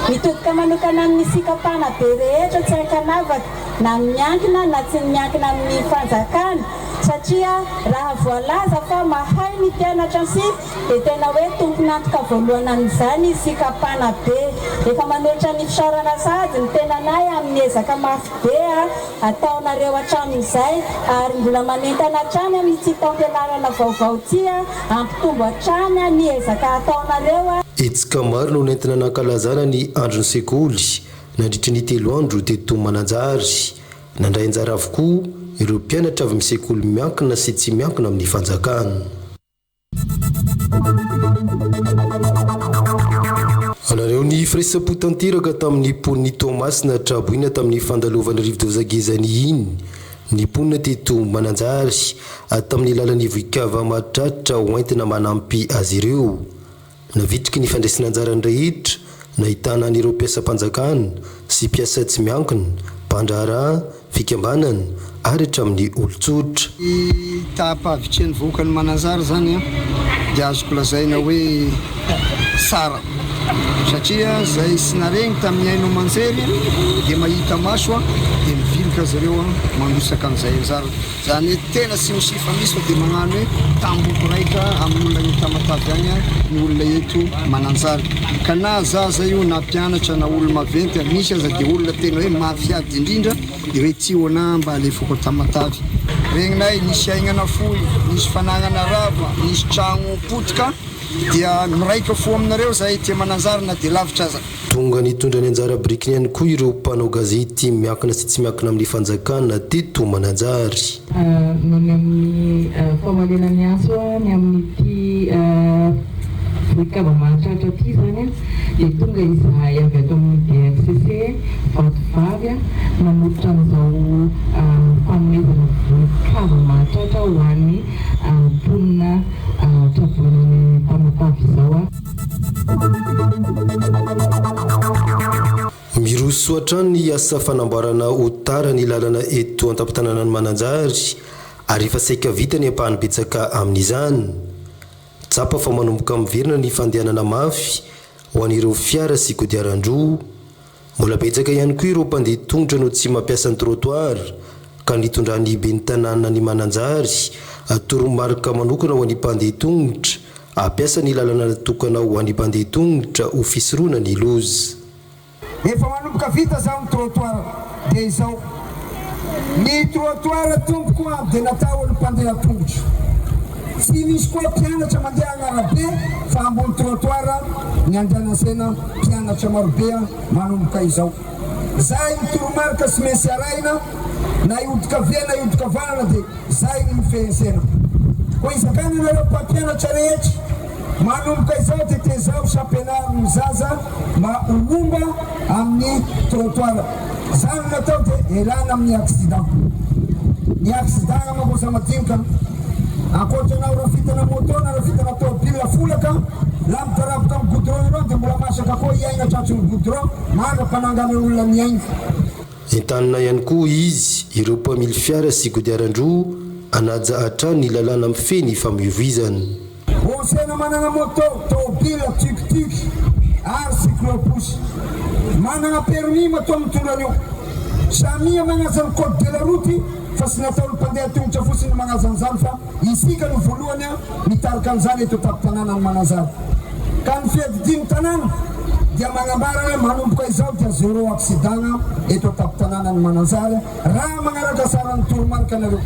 G: Mitodika manokana amin'ny sikapanabe rehetra tsy ankanavaka na miankina na tsy miankina amin'ny fanjakana satria raha voalaza fa mahay ny mpianatra sika dia tena hoe tomponantoka voalohany amin'izany sikapanabe. Efa manohitra ny fisarana sady ny tenanay amin'ny ezaka mafy be ataonareo hatramin'izay ary mbola manentana hatrany amin'ny tsy taom-pianarana vaovao ty ampitombo hatrany ny ezaka ataonareo.
E: Etsika maro no nentina nankalazana ny andron'ny sekoly nandritry ny 3 andro teto Mananjary. Nandray anjara avokoa ireo mpianatra avy amin'ny sekoly miankina sy tsy miankina amin'ny fanjakana. Anareo ny firesapotanteraka tamin'ny poniny Tomasina Traboina tamin'ny fandalovan'ny rivodozagezany iny ny ponina teto Mananjary tamin'ny lalan'ny voikava mahatratra hoentina manampy azy ireo. Navitriky ny fandraisana anjara ny rehetra nahitana an'ireo mpiasam-panjakana sy mpiasa tsy miankina, mpandraharaha, fikambanana ary hatramin'ny olon-tsotra.
H: Tapavitreny voaka ny Mananjary zany dia azoko lazaina hoe sara satria zay sy naregny tamin'ny aino manjery dia mahita maso dia mivilika azy ireo manosaka an'izay anjara. Zany hoe tena sy misifa misy fa dia magnano hoe tamboko raika amin'ny olona ny tamatavy agny ny olona eto Mananjary. Ka na zaza io na mpianatra na olona maventy misy aza dia olona tena hoe mafiady indrindra dia hoe tsy hoana mba alefako tamatavy. Regninay nisy aignana fohy, nisy fanagnana rava, nisy tragno potika dia miraika fo aminareo zahay ty Mananjary na dia lavitra aza.
E: Tonga nitondra ny anjara birikiny ihany koa ireo mpanao gazety miankina sy tsy miankina amin'ny fanjakana teto Mananjary.
D: Nohony amin'ny famalena ny aso ny amin'ity voikava mahatratra ty zany dia tonga izahay avy ato amin'ny DRCC Vatovavy namotra an'izao fanomezana voikava mahatratra ho an'ny ponina Traboinan'ny Tamatavy izao.
E: Miroso hatrany ny asa fanamboarana hotara ny lalana eto an-tampon-tanànan'ny Mananjary ary efa saika vita ny ampahany betsaka amin'izany. Tsapa fa manomboka miverina ny fandehanana mafy ho an'ireo fiara sy kodiaran-droa. Mbola betsaka ihany koa ireo mpandeha tongotra no tsy mampiasa ny trottoir ka nitondran'ny ben'ny tanàna ny Mananjary toromarika manokana ho an'ny mpandeha tongotra ampiasa ny lalana natokana ho an'ny mpandeha tongotra ho fisoroana ny loza.
I: Efa manomboka vita zao ny trottoir dia izao ny trottoir tompoko dia natao ny mpandeha tongotra. Tsy misy koa mpianatra mandeha agnarabe fa ambony trottoir ny andehanasena mpianatra marobe manomboka izao. Zay ny toromarika sy mainsy araina na iodika ve na iodika vanana dia zay ny mifehensena. Koa izakana nareo mpampianatra rehetra manomboka izao dia tezao championnat ny zaza maolomba amin'ny trottoir. Zany natao dia elana amin'ny accident. Ny accident makosa madinika ankoatranao rafitana moto na rafitana tômôbila folaka la mitaraboka amin'ny goudron ireo dia mbola masaka koa iaigna tratry ny goudron mangampanangana olona miaigna.
E: Entanina ihany koa izy ireo mpamily fiara sy kodiaran-droa anaja hatrany ny lalàna mifeny famoivoizany.
I: Onsena manana moto, tômôbila, tuk-tuk ary cyclopus manana permis matoa mitondra an'io. Samia magnaja ny code de la route fa sy nataony mpandeha tongotra fotsiny magnaja an'izany fa isika no voalohany mitarika an'izany eto tampon-tanànan'ny Mananjary. ka ny fiadidimy tanàna dia magnambara hoe manomboka izao dia zéro accident eto tapin-tanànany Mananjara raha magnaraka sarany toromarika anareo.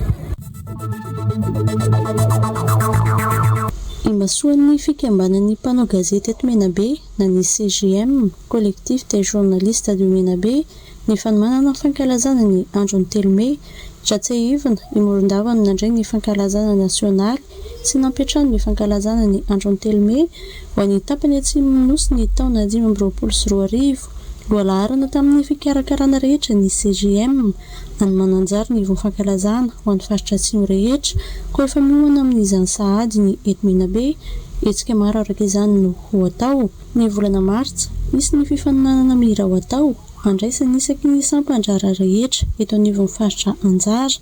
J: Imbasoan'ny fikambanan'ny mpanao gazety eto Menabe na ny CGM, collectif des journalistes de Menabe, ny fanomanana fankalazana ny andron'ny Telme, Jatseivana, imorondavana nandray ny fankalazana nasionaly sy nampiatrano ny fankalazana ny andron'ny Telme ho an'ny tapany atsimo nosy ny taona 2024 loalaharana tamin'ny fikarakarana rehetra ny CGM any mananjary ny fankalazana ho an'ny faritra atsimo rehetra koa efa miohana amin'izany sahady ny eto Menabe etsika maro araka izany no ho atao ny volana martsa misy ny fifaninanana mira ho atao andraisany isaky ny sampandrara rehetra eto anivon'ny faritra Anjara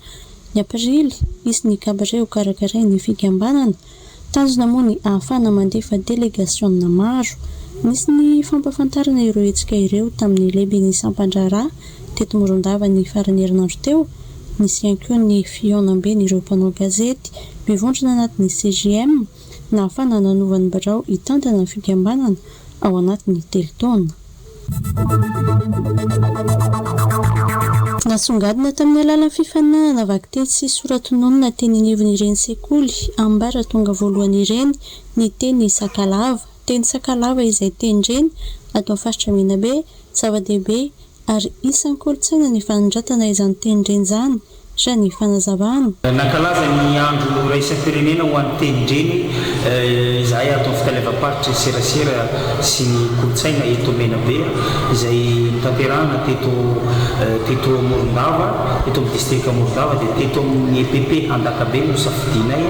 J: ny aprily misy ny kabaret ho karakarain'ny fikambanana tanjona moa ny ahafahana mandefa délégationna maro misy ny fampafantarana ireo etsika ireo tamin'ny lehiben'ny sampandrara teto Morondava ny farany herinandro teo misy ihany koa ny fionamben ireo mpanao gazety mivondrona anatin'ny CGM na ahafahana nanovan'ny barao hitantana ny fikambanana ao anatin'ny teletaona. Nasongadina tamin'ny alalan'ny fifaninanana vaky teny sy soratononina teny anivon'ireny sekoly ambara tonga voalohany ireny ny teny Sakalava. Teny Sakalava izay tenyreny ato amin'ny faritra Menabe zava-dehibe ary isan'ny kolontsaina ny fanondratana izany tenyreny zany raha ny fanazavana.
K: Nankalaza ny andro raisampirenena ho an'ny tenyreny izay ato amin'ny fitalevam-paritra serasera sy ny kolontsaina eto Menabe izay tanterahana teto Morondava, eto amin'ny distrika Morondava dia teto amin'ny EPP Andakabe no safidinay.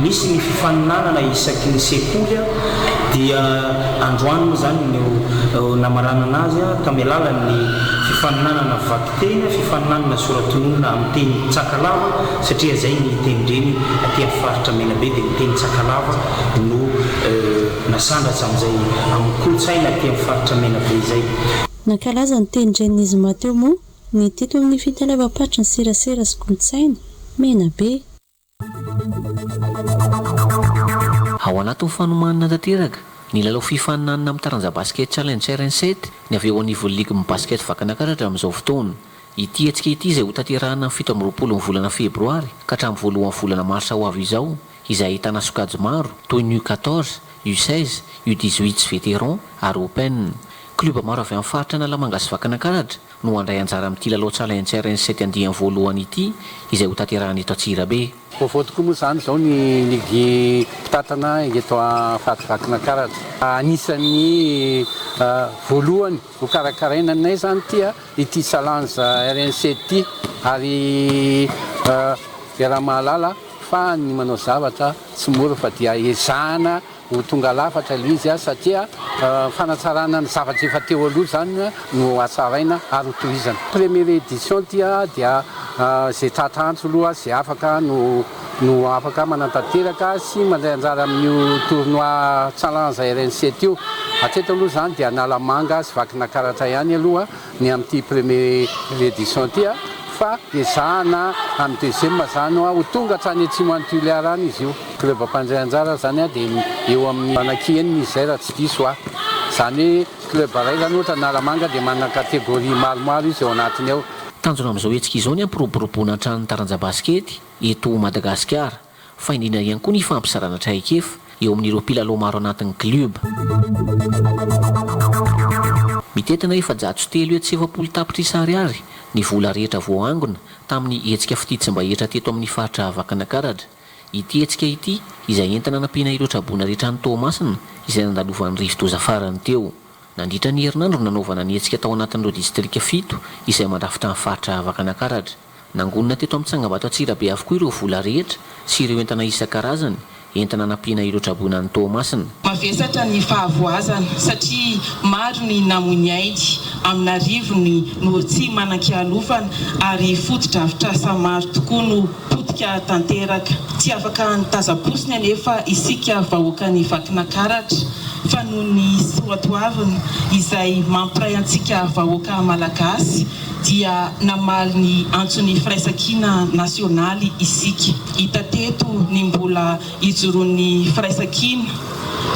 K: Misy ny fifaninanana isaky ny sekoly dia androany zany no namarana anazy tamin'ny alalan'ny fifaninanana vaky teny, fifaninanana soratononina amin'ny teny Sakalava satria zay ny tenyreny aty amin'ny faritra Menabe dia ny teny Sakalava no nasandratra amin'izay amin'ny kolontsaina aty amin'ny faritra Menabe izay.
J: Nankalaza ny tenyreny izy mateo moa ny teto amin'ny fitalevam-paritra ny serasera sy kolontsaina Menabe.
L: Ao anatin'ny fanomanana tanteraka ny lalao fifaninanana amin'ny taranja basket challenge RN7 ny avy eo anivon'ny ligue basket vakanankaratra amin'izao fotoana. Ity atsika ity izay ho tanterahana amin'ny 17 ny volana febroary ka hatramin'ny voalohan'ny volana marsa ho avy izao izay ahitana sokajy maro toy ny U14, U16, U18 sy vétéran ary Open. Kluba maro avy amin'ny faritra Analamanga sy vakanankaratra no handray anjara amin'ity lalao challenge RN7 andiany voalohany ity izay ho tanterahana eto Antsirabe.
M: Vaovao tokoa moa zany zao ny ligy mpitatana eto faritra vakanankaratra. Anisan'ny voalohany ho karakarainanay zany ity challenge RN7 ity ary raha mahalala fa ny manao zavatra tsy mora fa dia ezahana ho tonga lafatra ilay izy satria fanatsarana ny zavatra efa teo aloha zany no atsaraina ary tohizana. Première édition dia zay tratranto aloha zay afaka no afaka manantanteraka sy mandray anjara amin'io tournoi challenge RN7 io. Hatreto aloha zany dia Analamanga sy vakinankaratra ihany aloha ny amin'ity première édition ty fa ezahana amin'ny deuxième zany ho tonga hatrany atsimo Antoliara izy io. Club mpandray anjara zany dia eo amin'ny anakiany izay raha tsy diso zany hoe club ray zany ohatra Analamanga dia manana kategoria maromaro izy eo anatiny ao.
L: Tanjona amin'izao hetsika izao ny ampiroboroboana hatrany taranja baskety eto Madagasikara fa indrindra ihany koa ny fampisarana traikefa eo amin'ireo mpilalao maro anatin'ny club. Mitetina efa 690 tapitrisa ariary ny vola rehetra voangona tamin'ny hetsika fitiditsy mba hetra teto amin'ny faritra vakanankaratra. Ity hetsika ity izay entina nampiana ireo traboana rehetra ny Tomasina izay nandalovan'ny rivodoza farany teo. Nandritra ny herinandro nanaovana ny hetsika tao anatin'ireo distrika 7 izay mandrafitra ny faritra vakanankaratra. Nangonina teto amin'ny Tsangambato Antsirabe avokoa ireo vola rehetra sy ireo entana isan-karazany entina nampiana ireo traboana ny Tomasina.
Y: Mavesatra ny fahavoazana satria maro ny namony aidy amina rivony no tsy manan-kialofana ary foto-drafitrasa maro tokoa no potika tanteraka. Tsy afaka nitazaposiny anefa isika vahoaka ny vakinankaratra fa noho ny soatoavina izay mampiray antsika vahoaka malagasy dia namaly ny antsony firaisakina nasionaly isika. Hita teto ny mbola ijoroan'ny firaisakina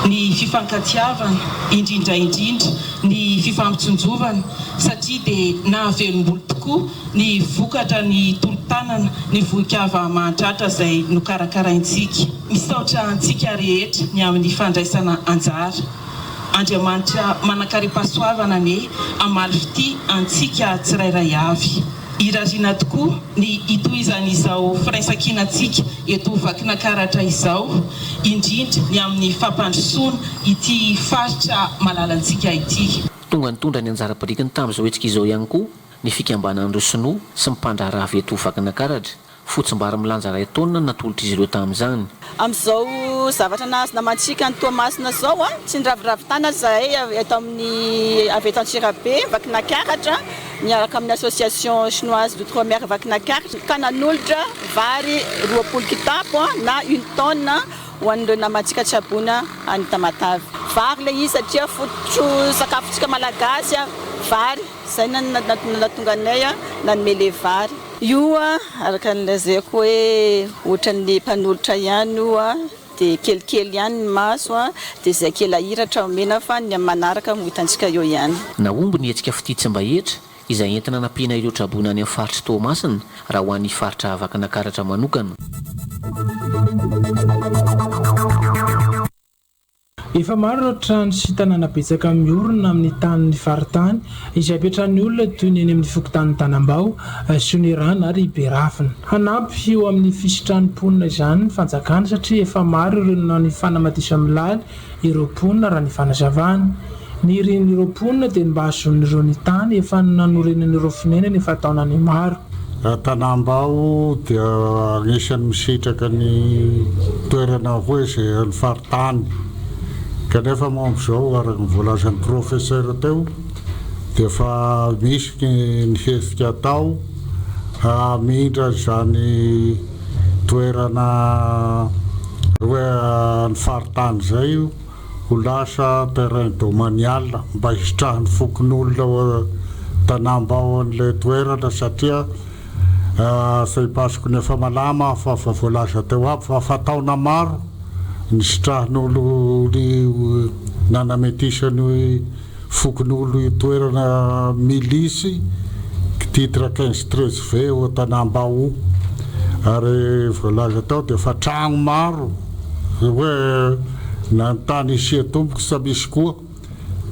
Y: ny fifankatiavana indrindraindrindra ny fifampitsonjovana satria dia nahavelom-bolo tokoa ny vokatra ny tolo-tanana ny vohikava mahantratra izay nokarakaraintsika misaotra antsika rehetra ny amin'ny fandraisana anjara Andriamanitra manakaripasoavana ne amaly fity antsika tsirairay avy irarina tokoa ny itohizan'izao firaisakinantsika eto vakina karatra izao indrindra ny amin'ny fampandrosoana ity faritra malalantsika ity
L: tonga nitondra ny anjara-birikiny tamin'izao hetsika izao ihany koa ny fikambanan'ireo sinoa sy mipandrarava eto vakina karatra fotsimbara milanja ray taona natolotra izy ireo tamin'izany
C: amin'izao zavatra nazona mantsika ny toamasina zao a tsy niraviravitana zahay eto amin'ny avy eto Antsirabe vakina karatra miaraka amin'ny association chinoise d'outre-mer vakina karatra ka nanolotra vary 20 kitapo na 1 tonne ho an'ireo namantsika tsabona any Tamatavy vary le izy satria fototro sakafontsika malagasy vary zay natonga anay nanome vary io araka nylazako hoe ohatran'ny mpanolotra ihany io dia kelikely ihany ny maso dia zay kely ahiratra omena fa ny manaraka mohitantsika eo ihany
L: naomby ny hetsika fititsy mba hetra izay entina nampiana ireo trabona any amin'ny faritra Toamasina raha ho an'ny faritra vakina karatra manokana
N: efa maro ireo trano sy tanàna betsaka miorina amin'ny tanin'ny faritany izay apetrahan'ny olona toy ny eny amin'ny fokotanin'ny Tanambao, Sonerana ary Berafina. Hanampy eo amin'ny fisitranimponina izany ny fanjakana satria efa maro ireo ny fanamadiso amin'ny laly ireo mponina raha ny fanazavana. Ny ren'ireo mponina dia mba azon'ireo ny tany efa nanorenan'ireo finenana efa taonany maro.
O: Tanambao dia agnisan'ny misitraka ny toerana hoe izay ny faritany. Kanefa momba izao araka ny voalazan'ny professeur teo dia fa misy ny hetsika atao hamindra izany toerana hoe ny faritany izay ho lasa terrain domanial mba hisitrahan'ny fokon'olona Tanambao an'ilay toerana satria zay pasoko ny efa malama fa voalaza teo aby fa fataona maro ny sitrahan'olo ny nanametisany fokon'olo toerana milisy titre 15-13V ao Tanambao ary voalaza tao dia fa tragno maro hoe na ny tany isia tomboka sa misy koa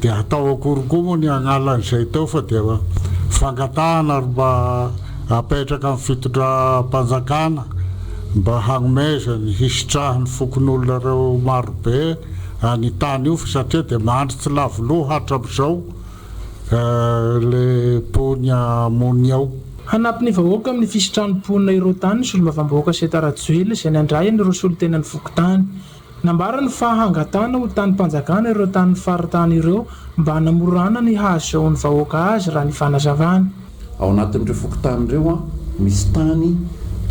O: dia atao akory koa moa ny agnalan'izay teo fa dia fangatahana ary mba apetraka amin'ny fitondram-panjakana mba hanomeza ny hisitrahany fokon'olonareo marobe any tany io fa satria dia mandry tsy lavoloha hatramin'izao le pony amony ao.
N: Hanampy ny vahoaka amin'ny fisitranimponina ireo tany sy olom-bavam-bahoaka Setarajoely izay nandray ireo solon-tenan'ny fokotany. Nambara ny fahangatana ho tany-panjakana ireo tany faritany ireo mba hanamorana ny hahazoany vahoaka azy raha ny fanazavana.
Q: Ao anatin'ireo fokotany ireo misy tany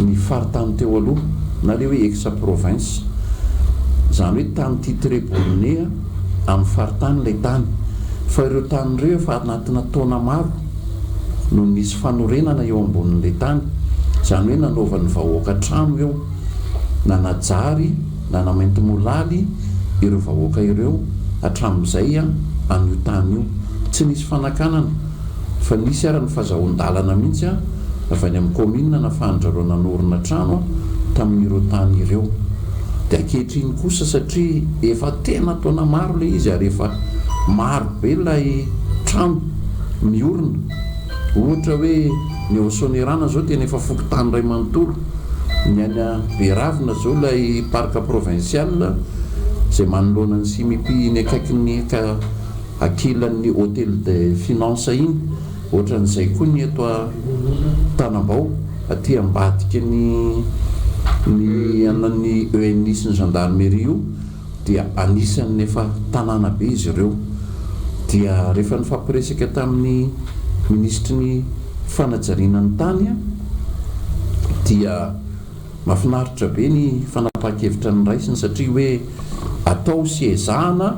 Q: ny faritany teo aloha na le hoe ex-province izany hoe tany titre Bornea amin'ny faritany ilay tany fa ireo tany ireo efa anatina taona maro no nisy fanorenana eo ambonin'ilay tany izany hoe nanaovan'ny vahoaka trano eo na najary na namainty molaly ireo vahoaka ireo hatramin'izay an'io tany io tsy nisy fanakanana fa nisy ara ny fahazahoan-dalana mihitsy avy any amin'ny commune nafandrareo nanorina trano tamin'ireo tany ireo dia ankehitriny kosa satria efa tena taona maro le izy ary efa maro be ilay trano miorina ohatra hoe ny ao Sonerana zao tena efa fokotany ray manontolo ny any Beravina zao ilay parc provincial izay manoloana ny CMP ny akaikin'ny akilan'ny hôtel de finance iny ohatran'izay koa ny eto Tanambao aty ambadika ny anan'ny ENI sy ny gendarmerie io dia anisan'ny efa tanàna be izy ireo dia rehefa nifampiresaka tamin'ny ministry ny fanajariana ny tany dia mahafinaritra be ny fanapahan-kevitra ny raisiny satria hoe atao sy ezahana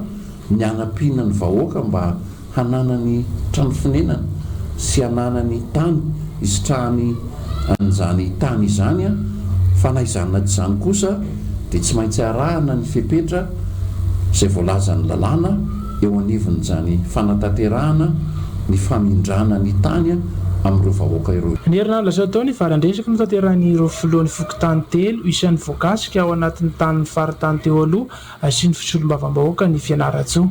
Q: ny anampiana ny vahoaka mba hanana ny trano finenana sy hanana ny tany isitrahany an'izany tany izany fa na izany na tsy izany kosa dia tsy maintsy arahana ny fepetra izay voalazany lalàna eo anivon'izany fanatanterahana ny famindrana ny tany amin'ireo vahoaka ireo.
N: Ny herinaratra atao ny varandresaka no tanteran'ireo filohan'ny fokotany telo isan'ny voakasika ao anatin'ny tanin'ny faritany teo aloha sy ny fisolom-bavam-bahoaka ny Fianaratsoa.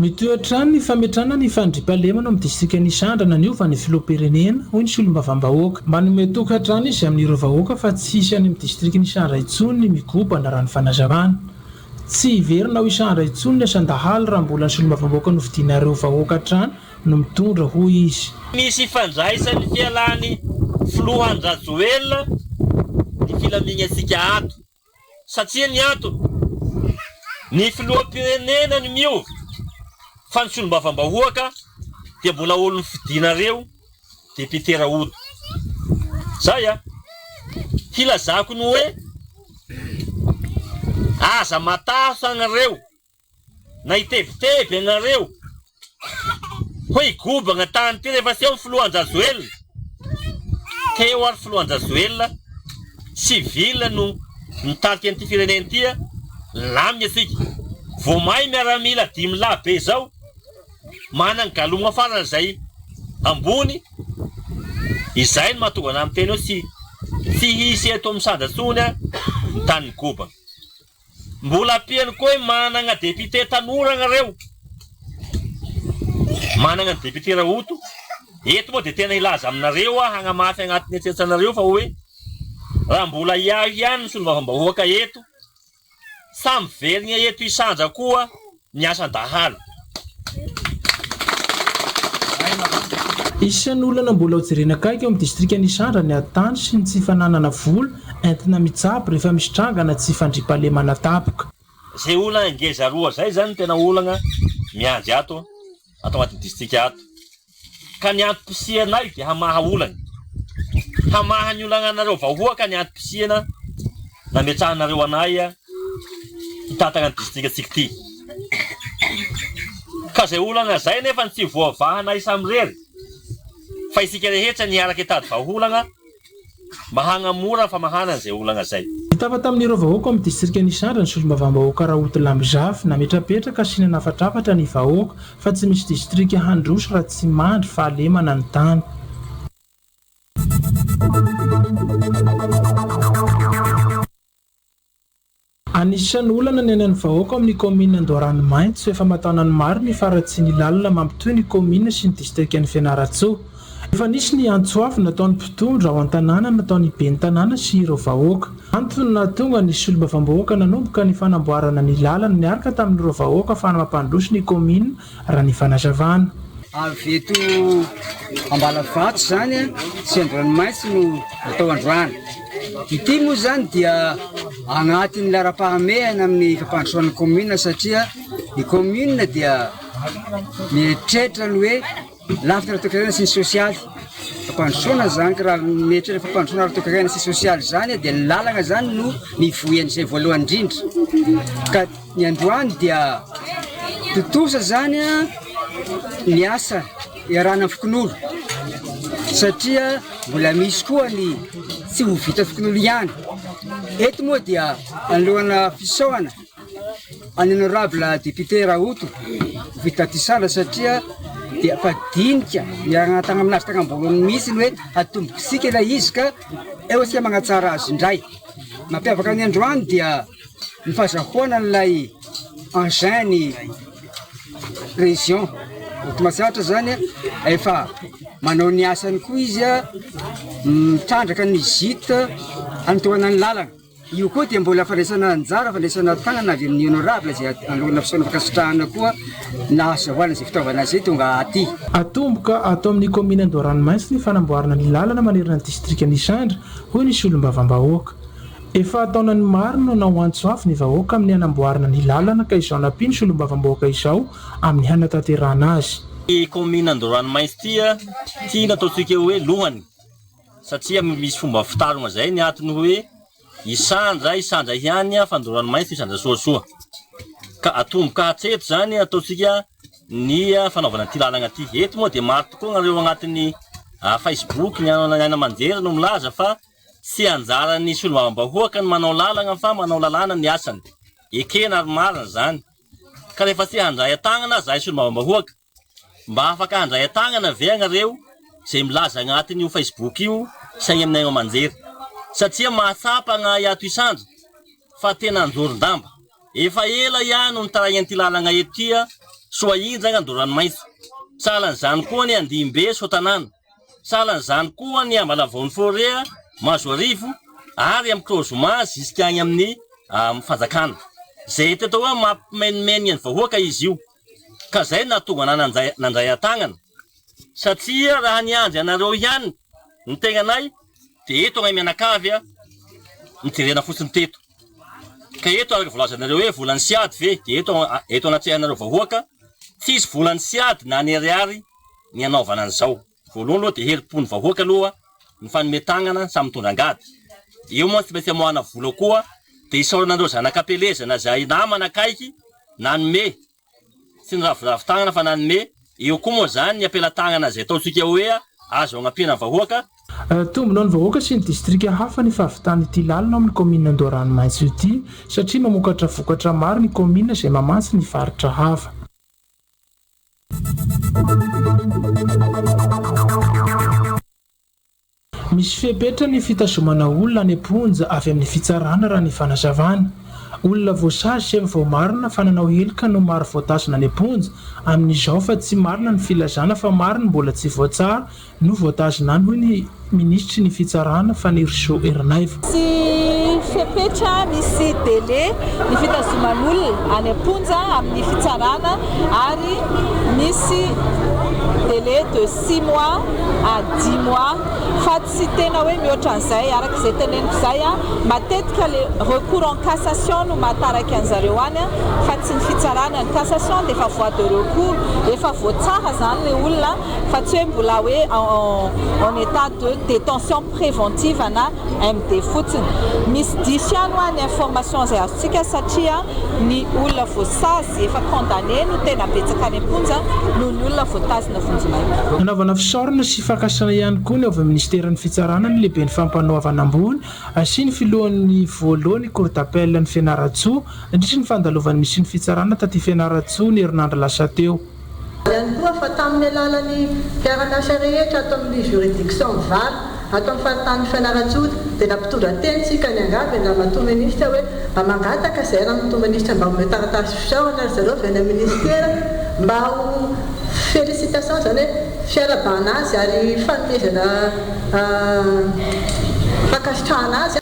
N: Mitoetrany ny fametrana ny fandriampahalemana amin'ny distrikan'i Sandrana ny ova ny filoham-pirenena hoy ny solom-bavam-bahoaka. Manome tokantrano izy amin'ireo vahoaka fa tsy hisy any amin'ny distrikan'i Sandra intsony ny mikopana raha ny fanazavana. Tsy hiverina ho Sandra intsony ny asan-dahaly raha mbola ny solom-bavam-bahoaka no vidinareo vahoaka trano no mitondra hoy izy.
P: Misy fandraisany fialany filohan-Rajoelina ny filaminantsika ato satria ny ato ny filoham-pirenena ny miova fa ny solom-bavam-bahoaka dia mbola olo fidinareo député Raoto. Zay filazako ny hoe aza mataso agnareo na itebiteby agnareo hoe igobagna tany ty rehefa sy eo ny filohan-Rajoelina teo ary filohan-Rajoelina civil no mitariky an'ity firenena ty lamina asika vao may miaramila 10 lahy be zao manana galoma farana zay ambony izay no mahatonga ana miteny hoe tsy hisy eto amin'ny Sandratsony ny tany gobagna. Mbola apiany koa manana député tanora agnareo, manana député Raoto eto moa dia tena ilaza aminareo hagnamafy agnatin'ny eritreritranareo fa hoe raha mbola iaho ihany ny solom-bavam-bahoaka eto samy verigna eto Isanja koa ny asan-dahaly.
N: Isan'ny olana mbola ho jerena akaiky eo amin'ny distrikan'i Sandra ny atany sy ny tsy fananana vola entina mitsapy rehefa misy trangana tsy fandriampahalemana tapoka.
P: Zay olana ngeza roa zay zany tena olana miandry ato agnatin'ny distrika ato. Ka ny antom-pisianay dia hamaha olana. Hamaha ny olana anareo vahoaka ny antom-pisiana nametrahanareo anay hitatana ny distrika tsika ty. Ka zay olana zay nefa tsy voavahanay samrery. Fa isika rehetra niaraka hitady vaholana mba hagnamora famahana an'izay olana zay.
N: Hitava tamin'ireo vahoaka amin'ny distrikan'i Sandra ny solom-bavam-bahoaka Raoto Lambizafy nametrapetraka sy nanafatrafatra ny vahoaka fa tsy misy distrika handroso raha tsy mandry fahalemana ny tany. Anisan'ny olana ny anan'ny vahoaka amin'ny komina Andoharanomaitso efa mataonany maro ny faratsy ny lalina mampitohy ny komina sy ny distrikan'ny Fianaratsoa. Efa nisy ny antsoafy nataon'ny mpitondra ao an-tanàna nataon'ny ben'ny tanàna sy ireo vahoaka. Antony nahatonga ny solom-bavam-bahoaka nanomboka ny fanamboarana ny lalana niaraka tamin'ireo vahoaka fa mampandroso ny komina raha ny fanazavana.
R: Avy eto Ambalavatso zany sy Andoharanomaitso no atao androany. Ity moa zany dia agnatin'ny lara-pahamehana amin'ny fampandrosoan'ny komina satria ny komina dia mieritreritra ny hoe lafitra ara-toe-karena sy ny sosialy. Fampandrosoana zany ka raha mieritreritra fampandrosoana ara-toe-karena sy sosialy zany dia ny lalana zany no mivoen'izay voalohany indrindra. Ka ny androany dia totosa zany ny asa iarana amin'ny fokon'olo satria mbola misy koa ny tsy ho vita fokon'olo ihany. Eto moa dia alohana fisaoana any honorable député Raoto vita ty Sandra satria dia fadinika miarana-tagna aminazy tagnambolony mihitsy ny hoe atombokisika ilay izy ka eo asika magnatsara azy indray. Mampiavaka ny androany dia ny fahazahoana n'ilay engin ny région Mahatsiatra zany efa manao ny asany koa izy mitrandraka ny zita antoana ny lalana. Io koa dia mbola fandraisana anjara, fandraisana tagnana avy amin'ny honorable zay alohana fisaona fakasitrahana koa na azahoana izay fitaovana zay tonga aty.
N: Atomboka atao amin'ny komina Andoharanomaitso ny fanamboarana ny lalana manerana ny distrikan'i Sandra hoy ny solom-bavam-bahoaka. Efa ataonany maro no nahoantsoafy ny vahoaka amin'ny hanamboarana ny lalana ka izao napia ny solom-bavam-bahoaka izao amin'ny hanatanterahana azy.
P: Ny komina Andoharanomaitso ty nataontsika hoe lohany satria misy fomba fitarona zay ny antony hoe Isandra ihany fa Andoharanomaitso Isandra soasoa. Ka atomboka hatreto zany ataontsika ny fanaovana ty lalana ty. Eto moa dia maro tokoa nareo agnatin'ny Facebook ny aina manjery no milaza fa sy anjarany solombam-bahoaka ny manao lalagna fa manao lalàna ny asany ekena ary marina zany ka rehefa tsy handray atagnana zahay solombam-bahoaka mba afaka handray atagnana ve agnareo zay milaza agnatin'io Facebook io saigny aminay amanjery satria mahatsapa agna iato isandro fa tena anjoron-damba efa ela ihany no nitaraigny an'ity lalagna eto tia soa injagna andorano maitso salan'izany koa ny Andimbe Sotanana salan'izany koa ny Ambalavao Forea Mazo Arivo ary amin'ny Closement ziskagny amin'ny fanjakana zay teto hoe mampimenimeny ny vahoaka izy io ka zay natonga nandray atagnana satria raha niandry anareo ihany ny tegnanay de eto agnay mianakavy nijerena fotsiny teto ka eto araka volazanareo hoe volany siady ve de eto anatrehanareo vahoaka tsisy volany siady na ny ariary ny anaovana an'izao voalohany aloha de herim-pony vahoaka aloha ny fanometanana samy mitondra angady io moa tsy mety amoahana vola koa de isaoranandreo zanakapelezana zay namana akaiky nanome sy ny raviravitagnana fa nanome io koa moa zany ny apela-tagnana zay ataotsika hoe azo agnampihana vahoaka
N: tombonao ny vahoaka sy ny distrika hafa ny fahavitany ity lalina amin'ny commune Andoranomaitso ity satria mamokatra vokatra maro ny commune zay mamansy ny faritra hafa. Misy fepetra ny fitazomana olona any Amponja avy amin'ny fitsarana raha ny fanazavana. Olona voasazy sy vao marina fa nanao helika no maro voatazona any Amponja amin'izao fa tsy marina ny filazana fa marina mbola tsy voatsara no voatazona any hoy ny ministry ny fitsarana Faniriso Ernaivo.
B: Sy fepetra misy délai ny fitazoman'olona any Amponja amin'ny fitsarana ary misy délai de 6 mois à 10 mois fa tsy tena hoe mihoatra an'izay araka izay teneniko izay matetika le recours en cassation no mahataraka an'zareo any fa tsy ny fitsarana ny cassation dia efa voie de recours efa voatsara zany le olona fa tsy hoe mbola hoe en état de détention préventive na MD fotsiny. Misy diso ihany ho any information zay azontsika satria ny olona voasazy efa condamné no tena betsaka any Amponja noho ny olona voatazona vonjimay.
N: Nanaovana fisaorana sy fakasana ihany koa ny avy ministeran'ny fitsarana ny lehibe ny fampanoavana ambony sy ny filohan'ny voalohany cour d'appel ny Fianaratsoa indrindra ny fandalovan'ny misy ny fitsarana taty Fianaratsoa ny herinandro lasa teo.
S: Ihany koa fa tamin'ny alalan'ny mpiarana-asa rehetra ato amin'ny juridiction valo ato amin'ny faritany Fianaratsoa dia nampitondra teny tsika ny angavy na matoa ministra hoe mba mangataka zay raha matoa ministra mba omeo taratasy fisaorana ry zareo avy any amin'ny ministera mba ho félicitation zany hoe fiarabana azy ary fanomezana fakasitrahana azy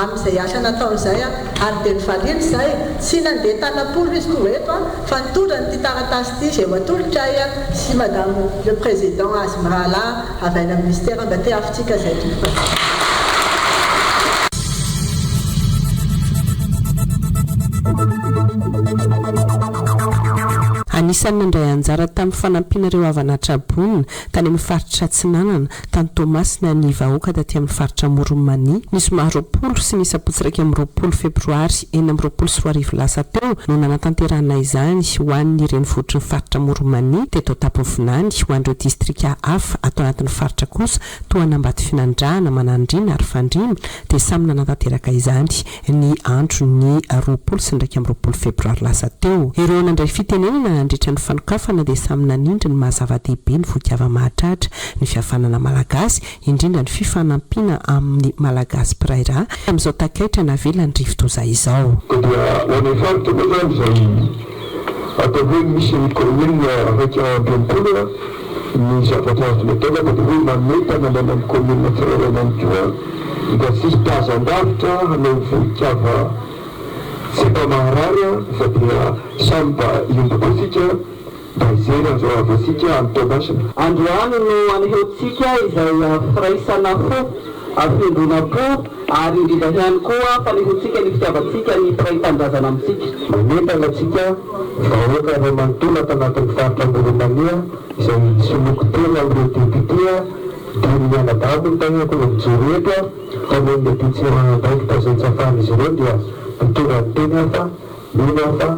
S: amin'izay asa nataony izay ary dia nivaliny izay tsy nandeha tanapolo izy koa eto fa nitondra nyity taratasy ity zay matolotray sy madame le président azy mirala avy any amin'ny ministère mba te afintsika zay
T: Anisan'ny nandray anjara tamin'ny fanampinareo avanatrabonina tany amin'ny faritra Tsinanana tany Tomasina ny vahoaka taty amin'ny faritra Moromania ny somary 20 sy ny sapotsiraiky amin'ny 20 febroary 2024 lasa teo no nanatanterahana izany ho an'ny renivohitr'ny faritra Moromania teto Tapovinany ho an'ireo distrika hafa atao anatin'ny faritra kosa toa Ambatofinandrana Manandrina ary Fandrina dia samy nanatanteraka izany ny andro ny 20 sy 20 febroary lasa teo. Ireo nandray fitenenana nandritra ny fanokafana dia samy nanindry ny mahazava-dehibe ny vokiava mahatratra ny fihavanana malagasy indrindra ny fifanampiana amin'ny malagasy piraira amin'izao takaitra navela ny rivotoza izao.
V: Dia hoan'ny faritra moa zany zay atao hoe misy ny commune araiky am-piampolona ny zavatra azo metaka dia hoe mameta manana ny commune firairana koa ka tsisy mpahazan-davitra hanao vokiava tsy mba maharary fa dia samy mba iombokotsika mba izeny an'izao avasika amin'ny Tomasina.
W: Androany no anehontsika izay firaisana fo afindrona-po ary indrindra ihany koa fanehontsika ny fitiavatsika ny piray-tandrazana amintsika.
V: Mametana atsika vahoaka ray manontolo tanatin'ny faritra Moromania izay soloko tena amin'ireo député dia ny mianadabo ny tagnako ny mijoro eto fa noho ny mety tsirana ndraiky tazay tsafana izy ireo dia mitondra ny teny hafa mino hafa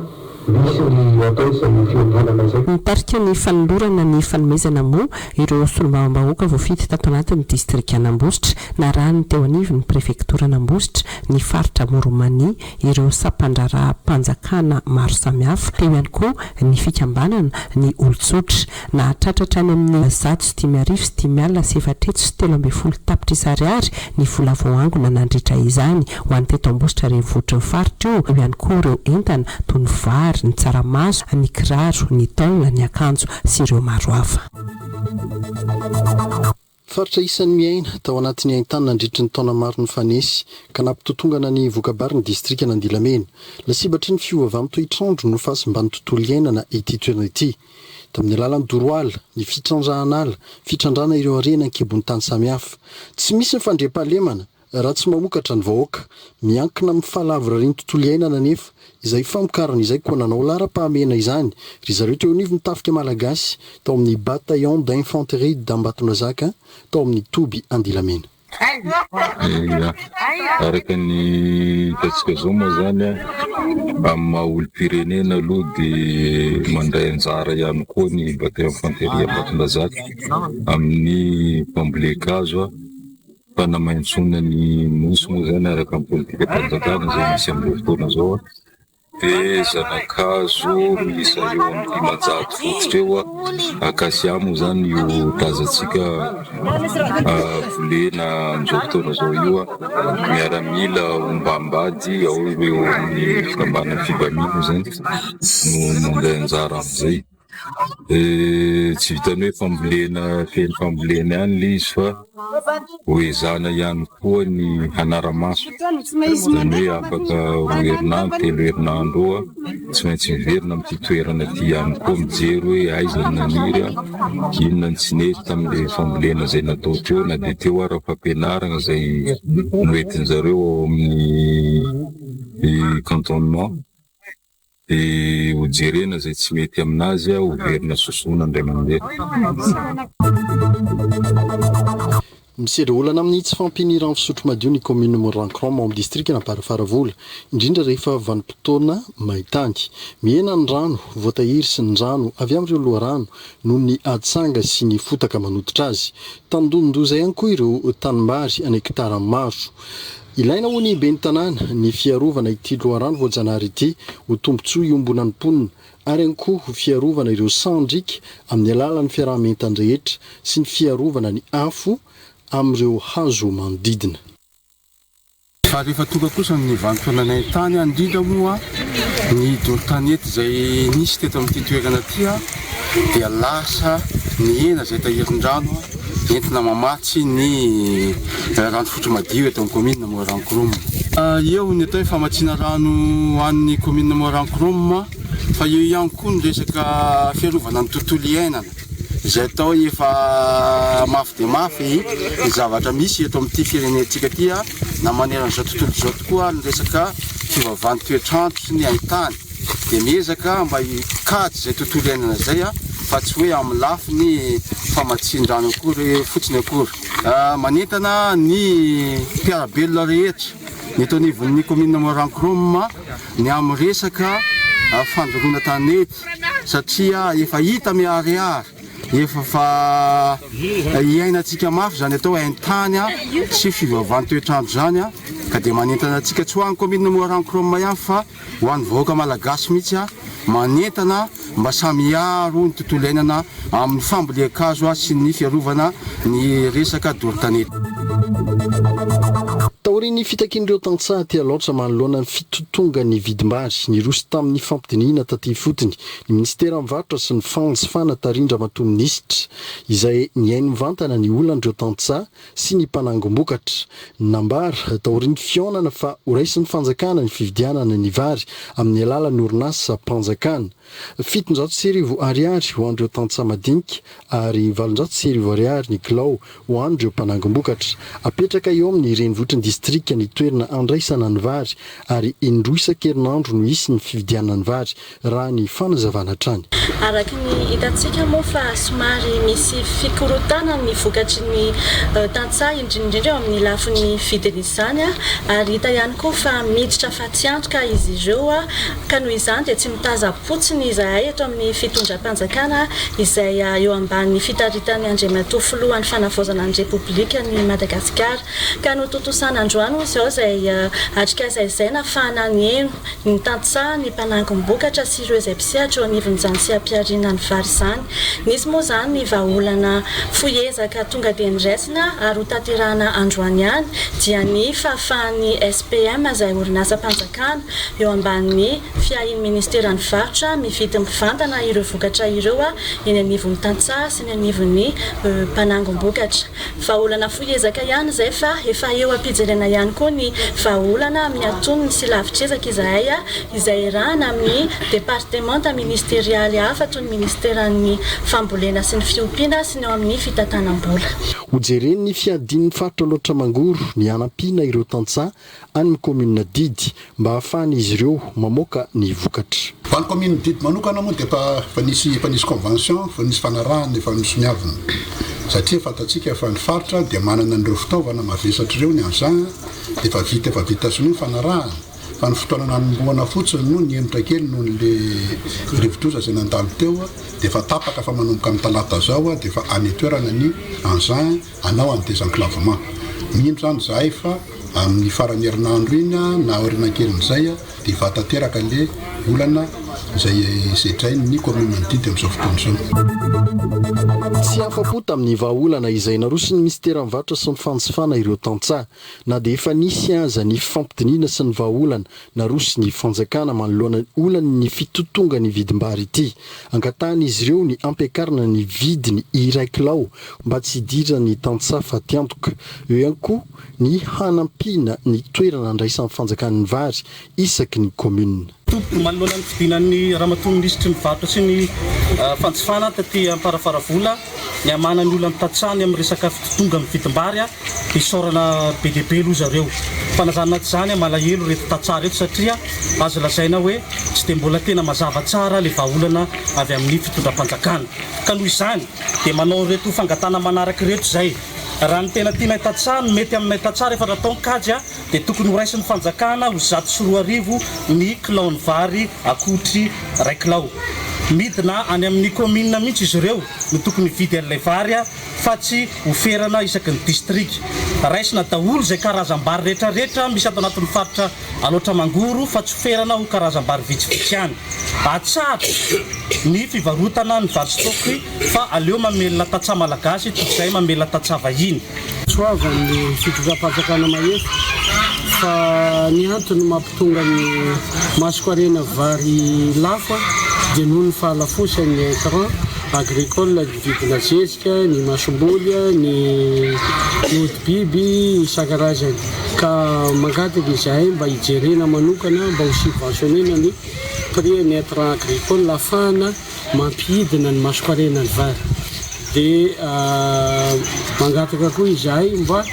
V: misy ny atao izay fiombanana zay
T: mitarika ny fanolorana ny fanomezana moa ireo solombavambahoaka voafity tato anatin'ny distrika an'Ambositra na rany teo anivon'ny prefektora an'Ambositra ny faritra Moromania ireo sapandrara mpanjakana maro samihafa teo ihany koa ny fikambanana ny olotsotra na tratratra any amin'ny 1,730 tapitra ariary ny vola voangona nandritra izany ho an'ny teto Ambositra renivohitra faritra io ihany koa ireo entana toy ny vary ny tsaramaso ny kiraro ny taolana ny akanjo sy ireo maro hafa.
A: Faritra isan'ny miaina tao anatin'ny haintany nandritra ny taona maro ny fanesy ka nampitotongana ny vokabary ny distrika n'Andilamena lasibatry ny fiovavan'ny toetr'andro no fahasimbany tontolo iainana ity toerana ity. Tamin'ny alalan'ny doroala, ny fitrandrahanala, fitrandrana ireo arena ankebon'ny tany samihafa. Tsy misy ny fandriam-pahalemana raha tsy mamokatra ny vahoaka, miankina amin'ny fahalavira ny tontolo iainana nefa izay famokarana izay koa nanao lara-pahamena izany ry zareo teo anivon'ny tafika malagasy tao amin'ny bataillon d'infanterie d'Ambatondrazaka tao amin'ny Toby Andilamena.
F: Araka ny tatsika zao moa zany amin'ny maha-olo-pirenena aloha dia mandray anjara ihany koa ny bataillon d'infanterie Ambatondrazaka amin'ny fambolekazo fanamaintsona ny nosy moa zany araka amin'ny politika mpanjakana izay misy amin'izao fotoana zao dia zanakazo misy eo amin'ny 500 fototra eo akasia moa zany io tazantsika volena amin'izao fotoana zao io miaramila ombambady ao ireo amin'ny fikambanana fibamina zany no manday anjara amin'izay. Tsy vitany hoe fambolena feno fambolena ihany ilay izy fa hoezana ihany koa ny hanara-maso zany hoe afaka roa herinandro 3 herinandro eo tsy maintsy miverina amin'ity toerana ity ihany koa mijery hoe aiza ny naniry inona ny tsy nety tamin'ilay fambolena izay natao teo na dia teo ara fampianarana izay noentin'izareo ao amin'ny cantonnement dia ho jerena izay tsy mety aminazy ho verina sosona indray mandeha.
A: Misedra olana amin'ny tsy fampinirany fisotro madio ny commune Morancron amin'ny distrika Namparafaravola indrindra rehefa vanim-potoana maintany. Miena ny rano, voatahiry sy ny rano avy amin'ireo loharano noho ny atsanga sy ny fotaka manoditra azy. Tandondoza ihany koa ireo tanimbary any hekitara maro. Ilaina ho ny ben'ny tanàna ny fiarovana ity loharano voajanahary ity ho tombontsoa iombonan'ny mponina ary ihany koa ho fiarovana ireo sandrika amin'ny alalan'ny fiaraha-mientany rehetra sy ny fiarovana ny afo amin'ireo hazo manodidina.
G: Fa rehefa tonga kosa ny vanim-potoana haintany indrindra moa ny doro-tanety izay nisy teto amin'ity toerana ity dia lasa ny hena izay tahirin-drano entina mamatsy ny rano fisotro madio eto amin'ny commune Morancron. Eo ny atao hoe famatsiana rano ho an'ny commune Morancron fa eo ihany koa ny resaka fiarovana ny tontolo iainana izay atao efa mafy dia mafy ny zavatra misy eto amin'ity firenentsika ity na maneran'izao tontolo izao tokoa ny resaka fiovavan'ny toetr'andro sy ny haintany dia miezaka mba hikajy izay tontolo iainana izay fa tsy hoe amin'ny lafiny famatsian-drano akory fotsiny akory. Manentana ny mpiarabelona rehetra ny eto anivon'ny commune Morancron ny amin'ny resaka fandoroana tanety satria efa hita miharihary efa fa iainantsika mafy zany atao haintany sy fiovavan'ny toetr'andro zany ka dia manentana antsika tsy ho an'ny commune Morancron ihany fa ho an'ny vahoaka malagasy mihitsy manentana mba samiaro ny tontolo iainana amin'ny fambolekazo sy ny fiarovana ny resaka doro-tanety.
A: Taorian'ny fitakian'ireo tantsaha ty loatra manoloana ny fitotonga ny vidim-bary ny roso tamin'ny fampidinihana taty fotony ny ministera mivarotra sy ny fanjifana tarindra matoministra izay niainy mivantana ny olan'ireo tantsaha sy ny mpanangom-bokatra. Nambara taorian'ny fionana fa ho raisin'ny fanjakana ny fividianana ny vary amin'ny alalan'ny orinasa mpanjakana. 700 ariary ho an'ireo tantsaha madinika ary 400 ariary ny kilao ho an'ireo mpanangom-bokatra. Apetraka eo amin'ny renivohitr'ny distrika ny toerana andraisana ny vary ary indroy isan-kerinandro no isy ny fividianana ny vary raha ny fanazavana hatrany.
J: araka ny hitantsika moa fa somary misy fikorotana ny vokatry ny tantsaha indrindrindra eo amin'ny lafin'ny vidiny izany ary hita ihany koa fa miditra fa tsy antoka izy ireo ka noho izany dia tsy mitaza-potsiny izahay eto amin'ny fitondram-panjakana izay eo ambanin'ny fitaritany Andriamatoa filohan'ny fanavaozana ny Repoblika ny Madagasikara ka no totosana androany izao izay atrika izay nafahana ny eno ny tantsaha ny mpanangom-bokatra sy ireo izay mpisehatra eo anivon'izany sy ampiariana ny vary izany. Nisy moa izany ny vahaolana foezaka tonga dia niraisina ary ho tanterahana androany ihany dia ny fahafahan'ny SPM izay orinasa mpanjakana eo ambanin'ny fiahin'ny ministera ny varotra mividy mivantana ireo vokatra ireo eny anivon'ny tantsaha sy ny anivon'ny mpanangom-bokatra. Vahaolana foezaka ihany izay fa efa eo ampijerena ihany koa ny vahaolana amin'ny antonony sy lavitrezaka izahay izay rahana amin'ny departemanta ministerialy hafa toy ny ministeran'ny fambolena sy ny fiompiana sy ny eo amin'ny fitantanam-bola.
A: Hojeren'ny fiadin'ny faritra loatra mangoro ny anampiana ireo tantsaha any komina Didy mba ahafahan'izy ireo mamoaka ny vokatra.
D: Fa ny komina Didy manokana moa dia fa nisy convention, fa nisy fanarahana efa misy miavana. Satria fantatsika fa ny faritra dia manana an'ireo fitaovana mavesatra ireo ny an'izany dia efa vita sy ny fanarahana. Fa ny fotoana nanomboana fotsiny no ny emitra kely noho le rivotrosa izay nandalo teo dia efa tapaka fa manomboka amin'ny talata zao dia efa any toerana ny an'izany anao any désenclavement. Mino zany zahay fa amin'ny farany herinandro iny na orinan-kelin'izay dia efa tanteraka le olana izay setrainy ny komina Didy amin'izao fotoana izao.
A: Tsy afa-po tamin'ny vahaolana izay naroso ny ministera mivarotra sy ny fanjifana ireo tantsaha na dia efa nisy aza ny fampidiniana sy ny vahaolana naroso ny fanjakana manoloana olana ny fitotonga ny vidim-bary ity. Angatahana izy ireo ny ampiakarana ny vidiny iray kilao mba tsy hidirana ny tantsaha fa tiantoka. Eo ihany koa ny hanampiana ny toerana andraisan'ny fanjakan'ny vary isaky ny komuna.
E: Tompoko manoloana ny fidinan'ny ramatoa minisitry ny varotra sy ny fanjifana taty amparafaravola ny amana ny olona mitantsahany amin'ny resaka fitotonga amin'ny vidim-bary dia isaorana be dia be aloha zareo. Fanazana zany malahelo reto tantsaha reto satria azo lazaina hoe tsy dia mbola tena mazava tsara le vahaolana avy amin'ny fitondram-panjakana. Ka noho izany dia manao reto fangatana manaraka reto izay. Raha ny tena tiana tantsaha no mety amin'ny tantsaha rehefa natao kajy dia tokony ho raisin'ny fanjakana ho 140 ny kilao ny vary akotry 1 kilao. Midina any amin'ny komina mihitsy izy ireo no tokony vidy an'ilay vary fa tsy oferana isaky ny district. Raisina daholo izay karazam-bary rehetrarehetra misy ato anatin'ny faritra aloatra mangoro fa tsy oferana ho karazam-bary vitsivitsy ihany. Atsara ny fivarotana ny vary stôky fa aleo mamelona tantsaha malagasy toy izay mamelona tantsaha vahiny.
H: Soavan'ny fitondram-panjakana mahefa fa ny antony mampitonga ny masoko-arena vary lafo dia noho ny fahalafosan'ny intrant agricole vidina zezika, ny masomboly, ny hodibiby isan-karazany. Ka mangataka izahay mba hijerena manokana mba ho subventionnena ny prix ny intrant agricole ahafahana mampidina ny masoko-arena ny vary. Dia mangataka koa izahay mba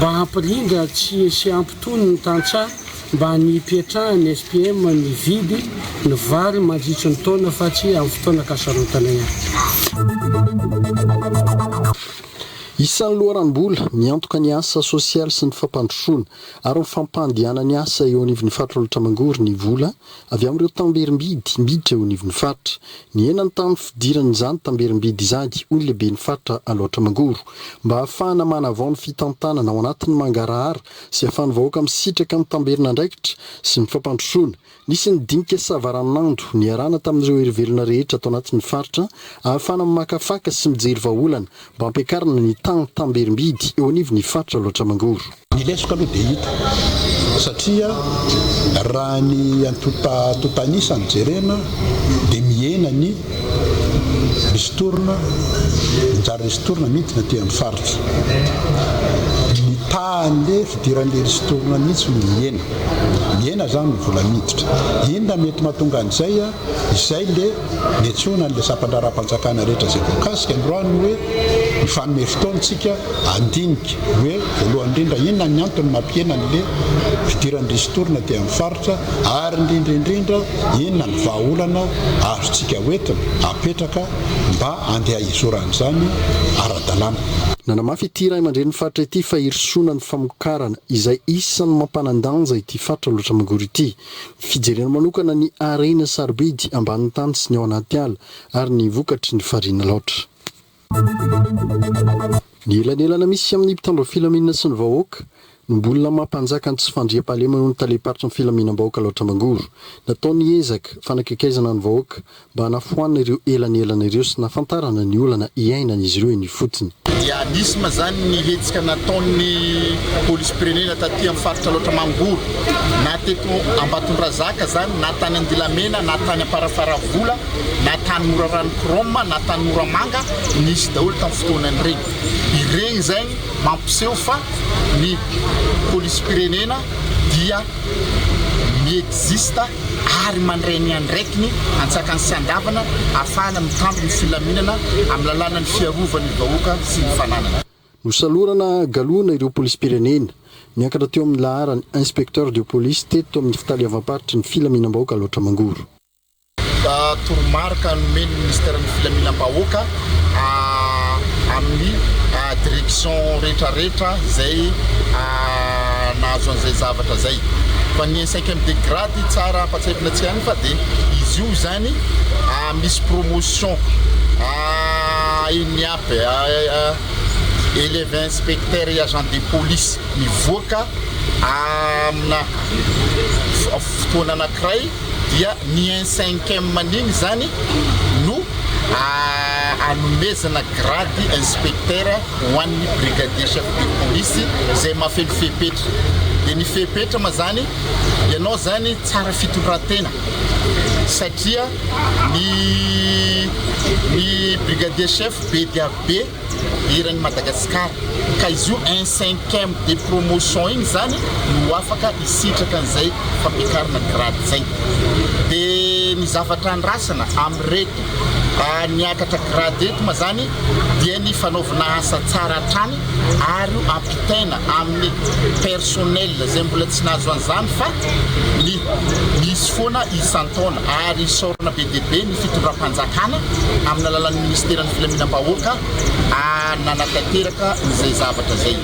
H: hampirindra tsy ampitony ny tantsaha mba ny hipetrahany SPM ny vidy ny vary mandritry ny taona fa tsy amin'ny fotoana kasarotana ihany.
A: Isan'ny loharam-bola miantoka ny asa sosialy sy ny fampandrosoana ary mifampandiana ny asa eo anivon'ny faritra loatra mangoro ny vola avy amin'ireo tamberim-bidy miditra eo anivon'ny faritra. Ny enany tamin'ny fidiran'izany tamberim-bidy izany hoy ny lehiben'ny faritra aloatra mangoro mba ahafahana manavao ny fitantanana ao anatin'ny mangarahara sy ahafahany vahoaka misitraka amin'ny tamberina andraikitra sy ny fampandrosoana. Nisy ny dinika savaranando ny arana tamin'ireo herivelona rehetra atao anatin'ny faritra ahafahana makafaka sy mijery vahaolana mba ampiakarana ny tamberim-bidy eo anivon'ny faritra loatra mangoro.
D: Ny lesoko aloha dia hita satria raha ny antotanisany jerena dia mihena ny ristourna njary ristourna mihitsy natỳ amin'ny faritra. Ny tahan'le fidiran'le ristourna mihitsy no mihena zany ny vola miditra. Inona mety mahatonga an'izay izay le niantsoana n'le sampandra-panjakana rehetra izay voakasika androany hoe mifanome fotoantsika andinika hoe voalohany indrindra inona ny antony mampiena n'le fidiran-dristorina dia mifaritra ary indrindraindrindra inona ny vahaolana azotsika hoentina apetraka mba andeha izoran'izany ara-dalàna.
A: Nanamafy ity ray aman-dreny faritra ity fa irisona ny famokarana izay isan'ny mampanandanja ity faritra loatra mangory ity. Fijerena manokana ny arena sarobidy ambanin'ny tany sy ny ao anaty ala ary ny vokatry ny farina loatra. Ny elanelana misy amin'ny mpitandro filaminana sy ny vahoaka no mbolina mampanjaka ny tsy fandriam-pahalema noho ny taleparitry ny filaminam-bahoaka loatra mangoro. Nataony ezaka fanakakaizana ny vahoaka mba hanafoanina ireo elanelana ireo sy nafantarana ny olana iainan'izy ireo eny fotsiny.
I: Dia nisma zany ny hetsika nataon'ny polisy pirenena taty amin'ny faritra loatra mangoro na teto Ambatondrazaka zany na tany Andilamena na tany Amparafaravola na tany Moraranokiroma na tany Moramanga nisy daholo tamin'ny fotoanan'ireny. Ireny zany mampiseho fa ny polisy pirenena dia miexista ary mandray ny andraikiny antsakany sy andavana afahana mitandro ny filaminana amin'ny lalàna ny fiarovany vahoaka sy ny fananana.
A: Nosalorana galona ireo polisy pirenena miankatra teo amin'ny laharany inspecteur de police teto amin'ny fitaliavam-paritry ny filaminam-bahoaka loatra mangoro.
I: Toromarika nomeny ministèren'ny filaminam-bahoaka amin'ny direction rehetrarehetra zay nahazo an'izay zavatra zay. Fa ny 5e degrady tsara ampatsahivina tsy ihany fa dia izy io zany misy promotion iny aby élève inspecteur et agent de police mivoaka amina fotoana anankiray dia ny 5e maniny zany no anomezana grady inspecteur ho an'ny brigadier chef de police zay mafelo fepetra. Dia ny fepetra ma zany ianao zany tsara fitondratena satria ny brigadier chef be dia be iran'ny Madagasikara ka izy io 1/5e de promotion iny zany no afaka isitraka an'izay fampiakarana grady zay. Dia ny zavatra andrasana amin'reto niakatra grady eto ma zany dia ny fanaovana asa tsara hatrany ary ampitaina amin'ny personnel zay mbola tsy nahazo an'izany fa ny misy foana isan-taona ary isorana be dia be ny fitondram-panjakana amin'ny alalan'ny ministèren'ny filaminam-bahoaka nanatanteraka izay zavatra zay.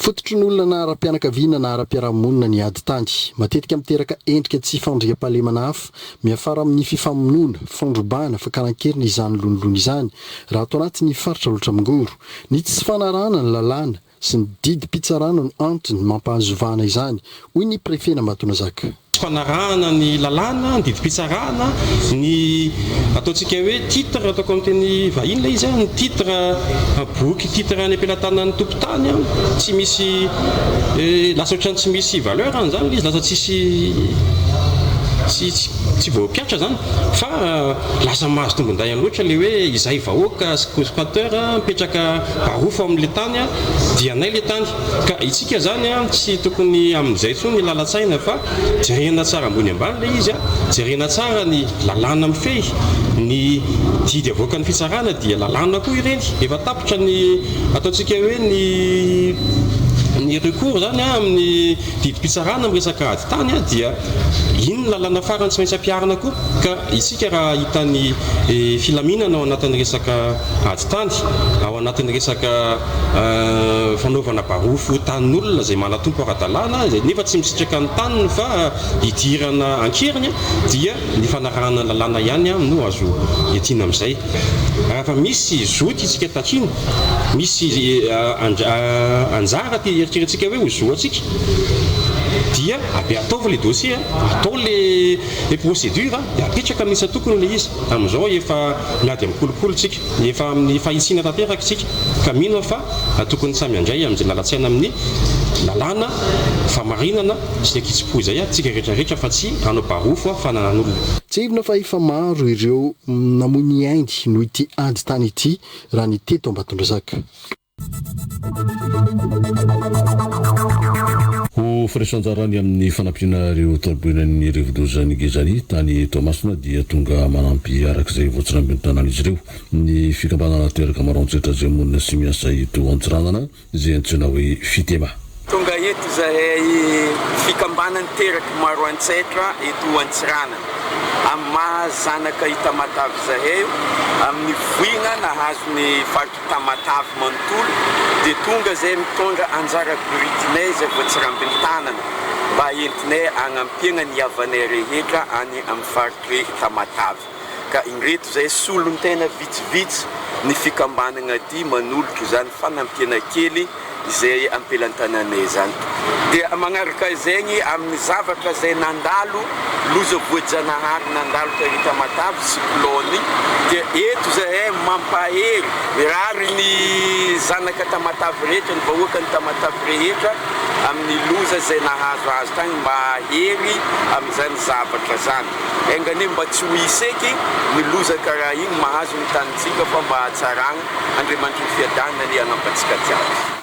A: Fototry ny olona na ara-pianakaviana na ara-piarahamonina ny ady tany matetika miteraka endrika tsy fandriam-pahalemana hafa miafara amin'ny fifamonoana fandrobana fakaran-keriny izany lonilony izany raha atao anatin'ny faritra loatra mangoro. Ny tsy fanarana ny lalàna sy ny didy mpitsarana no antony mampahazovana izany hoy ny préfet Ambatondrazaka.
K: Fanarahana ny lalàna, ny didim-pitsarana, ny ataontsika hoe titre ataoko amin'ny teny vahiny ilay izy ny titre boky, titre any am-pelantanan'ny tompon-tany tsy misy lasa ohatrany tsy misy valeur an'izany ilay izy lasa tsy voapiatra zany fa lasa mahazo tombon-day loatra le hoe izay vahoaka squatter mipetraka barofo amin'le tany dia nay le tany ka itsika zany tsy tokony amin'izay tsony ny lalatsaina fa jerena tsara ambony ambany le izy jerena tsara ny lalàna mifehy ny didy avoaka ny fitsarana dia lalàna koa ireny efa tapitra ny ataontsika hoe ny recours zany amin'ny didim-pitsarana amin'ny resaka ady tany dia iny lalàna farany tsy maintsy ampiarina koa ka isika raha hitany filaminana ao anatin'ny resaka ady tany ao anatin'ny resaka fanaovana barofo tanin'olona zay manatompo ara-dalàna nefa tsy misitraka ny taniny fa hidirana ankiriny dia ny fanarahana lalàna ihany no azo etiana amin'izay. Raha misy zoty isika tatriny misy anjara ty eritreretintsika hoe ho zoatsika dia ataova le dossier atao le procédure dia apetraka amin'isa tokony le izy amin'izao efa miady amin'ny kolokolotsika efa amin'ny fahitsina tanteraka tsika ka mino fa tokony samy andray amin'izay lalatsaina amin'ny lalàna famarinana sy ny ankitsipo izay tsika rehetrarehetra fa tsy hanao barofo fa nanan'olona.
A: Tsy hivina fa efa maro ireo namony aindy no ity ady tany ity raha ny teto Ambatondrazaka.
M: Ho
C: Ho firesanjarany amin'ny fanampiana ireo toroboinan'ny rivodozany gezany tany Tomasina dia tonga manampy arak'izay voatsirambin'ny tanan'izy ireo ny fikambanana toeraka maroantsetra izay monina sy miasa eto Antsiranana izay antsoina hoe fitema.
M: Tonga eto zahay fikambanana teraka maroantsetra eto Antsiranana amin'ny mahazanaka Tamatavy zahay amin'ny voina nahazo ny faritra Tamatavy manontolo dia tonga zay mitondra anjara biritinay zay voatsirambin'ny tanana mba entinay agnampiana ny havanay rehetra any amin'ny faritra Tamatavy ka ingreto zay solony tena vitsivitsy ny fikambanana ty manolotra zany fanampiana kely izay ampelantananay zany dia magnaraka zegny amin'ny zavatra zay nandalo loza voajanahary nandalo tary Tamatavy cyclone dia eto zahay mampahery rary ny zanaka Tamatavy rehetra ny vahoaka ny Tamatavy rehetra amin'ny loza zay nahazo azy tagny mba hery amin'izany zavatra zany engany mba tsy ho iseky ny loza karaha igny mahazo ny tanitsika fa mba hatsaragna Andriamanitra ny fiadanana ny anampatsika jiaby.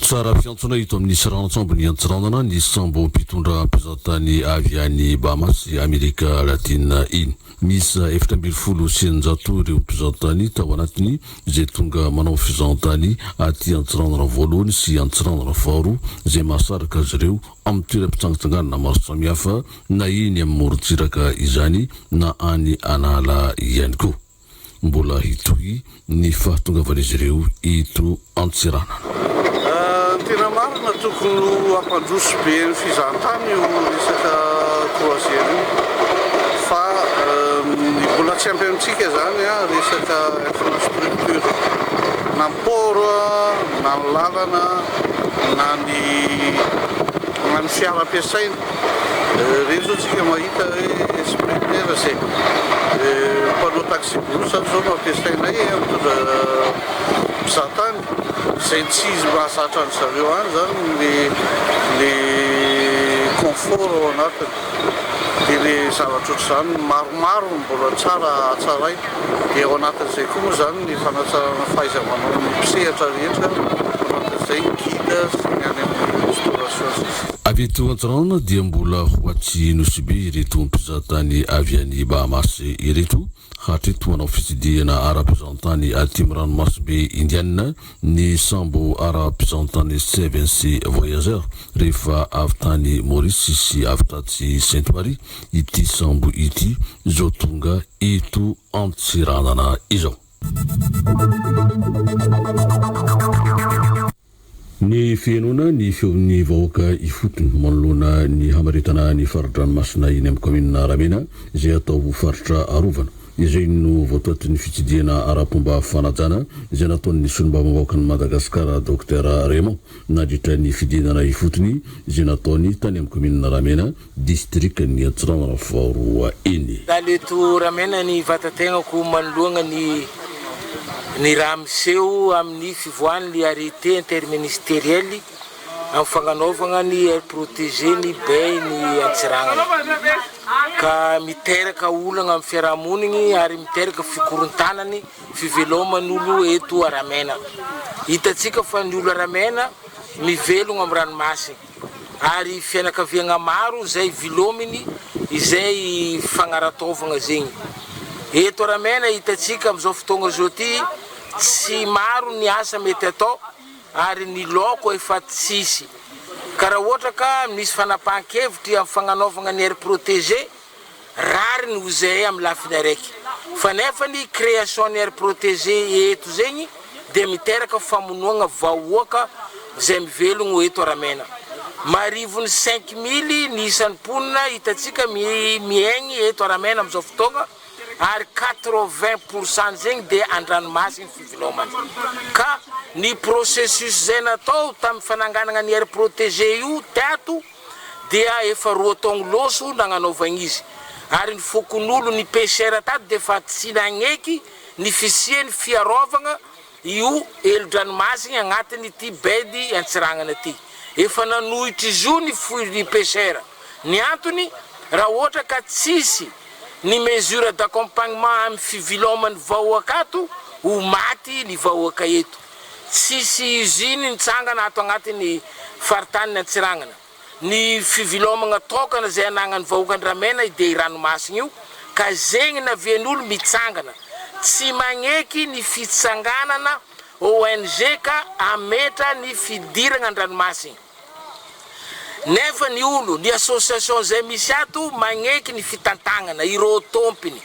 C: Tsara fiantsona ito amin'ny Siranatsambony Antsiranana ny sambo mpitondra mpizahatany avy any Bahamasy Amerika Latina iny. Misy 720 ireo mpizahatany tao anatiny izay tonga manao fizahatany aty Antsiranana voalohany sy Antsiranana faharoa izay mahasaraka azy ireo amin'ny toeram-pitsangatsanganana maro samihafa na iny amin'ny morontsiraka izany na any Anala ihany koa. Mbola hitohy ny fahatongavan'izy ireo ito Antsiranana.
U: Tena marina tokony ampandroso be ny fizahantany io resaka croisière io fa ny mbola tsy ampy amintsika zany resaka infrastructure na ny port na ny lalana na ny fiara-piasaina reny zao tsika mahita hoe sprinter zay mpanao taxi bus zao mampiasainay mitondra mpizahatany zay tsy izy mahazatra ny zareo any zany le confort ao anatiny dia le zavatra ohatr'izany maromaro mbola tsara hatsaray dia ao anatin'izay koa moa zany ny fanatsarana fahaiza-manao ny mpisehatra rehetra ao anatin'izay guide sy ny any amin'ny restauration.
C: Avy eto Antsiranana dia mbola hoatsy nosy be ireto mpizahatany avy any Bahamasy ireto hatreto manao fitsidihana ara-mpizahatany aty amin'ny ranomasy be Indiana ny sambo ara-mpizahatany 7C Voyageur rehefa avy tany Maurice sy avy taty Sainte-Marie ity sambo ity zao tonga eto Antsiranana izao. Ny fianona ny feon'ny vahoaka ifotony manoloana ny hamaritana ny faritra-dranomasina iny amin'ny commune Ramena izay atao faritra Arovana izay no voatoaty ny fitsidihana ara-pomba fanajana izay nataon'ny solombavambahoaka ny Madagasikara Dr Raymond nandritra ny fidinana ifotony izay nataony tany amin'ny commune Ramena district ny Antsiranana faharoa eny.
X: Taleto Ramena ny vatategnako manoloana ny raha miseho amin'ny fivoahany ny arrêté interministériel amin'ny fagnanaovana ny air protégé ny bay ny Antsiranana ka miteraka olana amin'ny fiarahamonigny ary miteraka fikorontanany fiveloman'olo eto Ramena. Hitatsika fa ny olo Ramena mivelogna amin'ny ranomasina ary fianakaviagna maro zay vilominy izay fagnaratovagna zegny. Eto Ramena hitatsika amin'izao fotoagna zao ty tsy maro ny asa mety atao ary ny loko efa tsisy. Ka raha ohatra ka misy fanapahan-kevitry amin'ny fagnanaovagna ny air protégé rary ny hozahay amin'ny lafiny araiky. Fa nefa ny création ny air protégé eto zegny dia miteraka famonoagna vahoaka zay mivelogno eto Ramena. Marivony 5000 ny isan'ny mponina hitatsika miaigny eto Ramena amin'izao fotoagna ary 80% zegny dia an-dranomasina fivelomany. Ka ny processus zay natao tamin'ny fananganana ny air protégé io tato dia efa 2 taogno loso nagnanaovagna izy. Ary ny fokon'olo ny pêcheur tato dia efa tsy nagneky ny fisiany fiarovagna io elo-dranomasina agnatiny ity bedy Antsiranana ty. Efa nanohitra izy io ny ny pêcheur. Ny antony raha ohatra ka tsisy ny mesure d'accompagnement amin'ny fivelomany vahoaka ato ho maty ny vahoaka eto. tsisy usine nitsangana ato agnatiny faritany Antsiragnana. Ny fivilomagna tokana zay anagnany vahoaka Andramena dia iranomasina io ka zegny navian'olo mitsangana tsy magneky ny fitsanganana ONG ka ametra ny fidirana an-dranomasina. Nefa ny olo ny association zay misy ato magneky ny fitantagnana ireo tompiny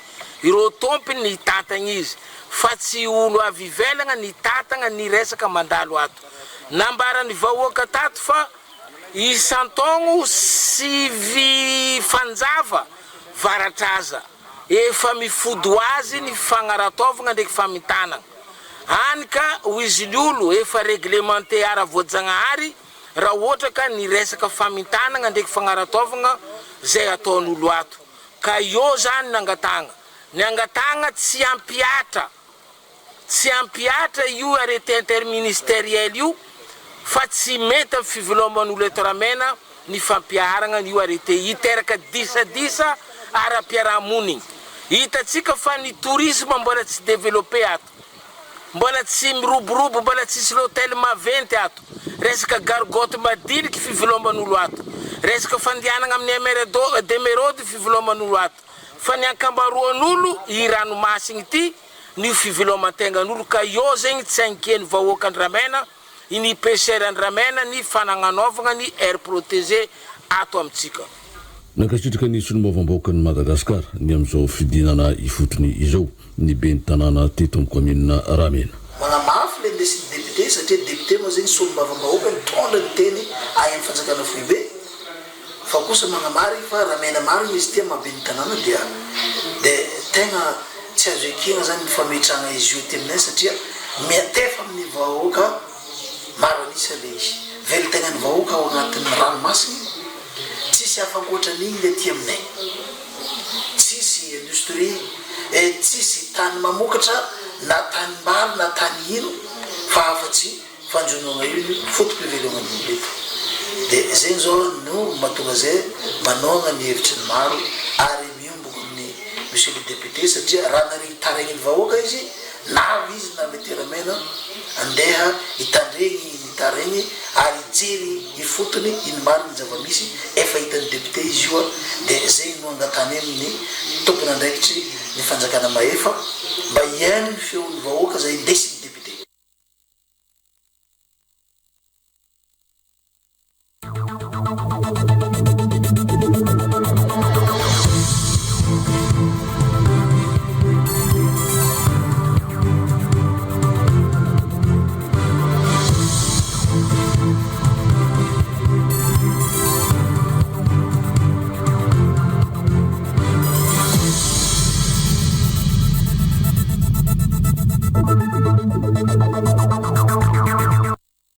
X: ny tatagna izy fa tsy olo avy ivelagna ny tatagna ny resaka mandalo ato. Nambarany vahoaka tato fa isan-taogno 5 fanjava varatraza efa mifody azy ny fagnaratovagna ndraiky famitanagna. Any ka hoizy ny olo efa réglementé ara-voajanahary raha ohatra ka ny resaka famitanagna ndraiky fagnaratovagna zay ataon'olo ato. Ka io zany nangatagna. Ny angatagna tsy ampiatra io arrêté interministériel io fa tsy mety amin'ny fiveloman'olo eto Ramena ny fampiaragna io arrêté iteraka disadisa ara-piarahamonigny. Hitatsika fa ny tourisme mbola tsy développé ato, mbola tsy miroborobo, mbola tsisy l'hôtel maventy ato, resaka gargote madiniky fiveloman'olo ato, resaka fandianagna amin'ny demerody fiveloman'olo ato, fa ny ankamaroan'olo i ranomasina ity ny fiveloman-tegnan'olo. Ka io zegny tsy ankeny vahoaka Andramena, ny pêcheur Andramena ny fanagnanaovagna ny aire protégé ato amitsika.
C: Nakasitraka ny solombavambahoaka ny Madagasikara ny amin'izao fidinana ifotony izao ny ben'ny tanàna teto amin'ny commune Ramena.
L: Magnamafy le ndesiny député satria député moa zegny solombavambahoaka mitondra ny teny any amin'ny fanjakana Foibe. Fa kosa magnamary fa Ramena maro izy tia maben'ny tanàna dia tegna tsy azo ekena zany ny fametrahana izy io teminay satria miatefa amin'ny vahoaka maro anisa le izy. Velo tegna ny vahoaka ao agnatin'ny ranomasina. Tsisy afa-ankoatra an'igny le ty aminay. Tsisy industrie, tsisy tany mamokatra na tany mbary na tany ino fa afa-tsy fanjonoana io fotom-pivelomana eto. Dia zegny zao no mahatonga zay manonga ny hevitry ny maro ary miomboko amin'ny monsieur le député satria raha naregny taraigny ny vahoaka izy navy izy na mety Ramena andeha hitandregny ny taraigny ary jery ifotony iny maro ny zava-misy efa hitan'ny député izy io. Dia zegny no angatany amin'ny tompony andraikitry ny fanjakana mahefa mba hiaino ny feon'ny vahoaka zay indesiny député.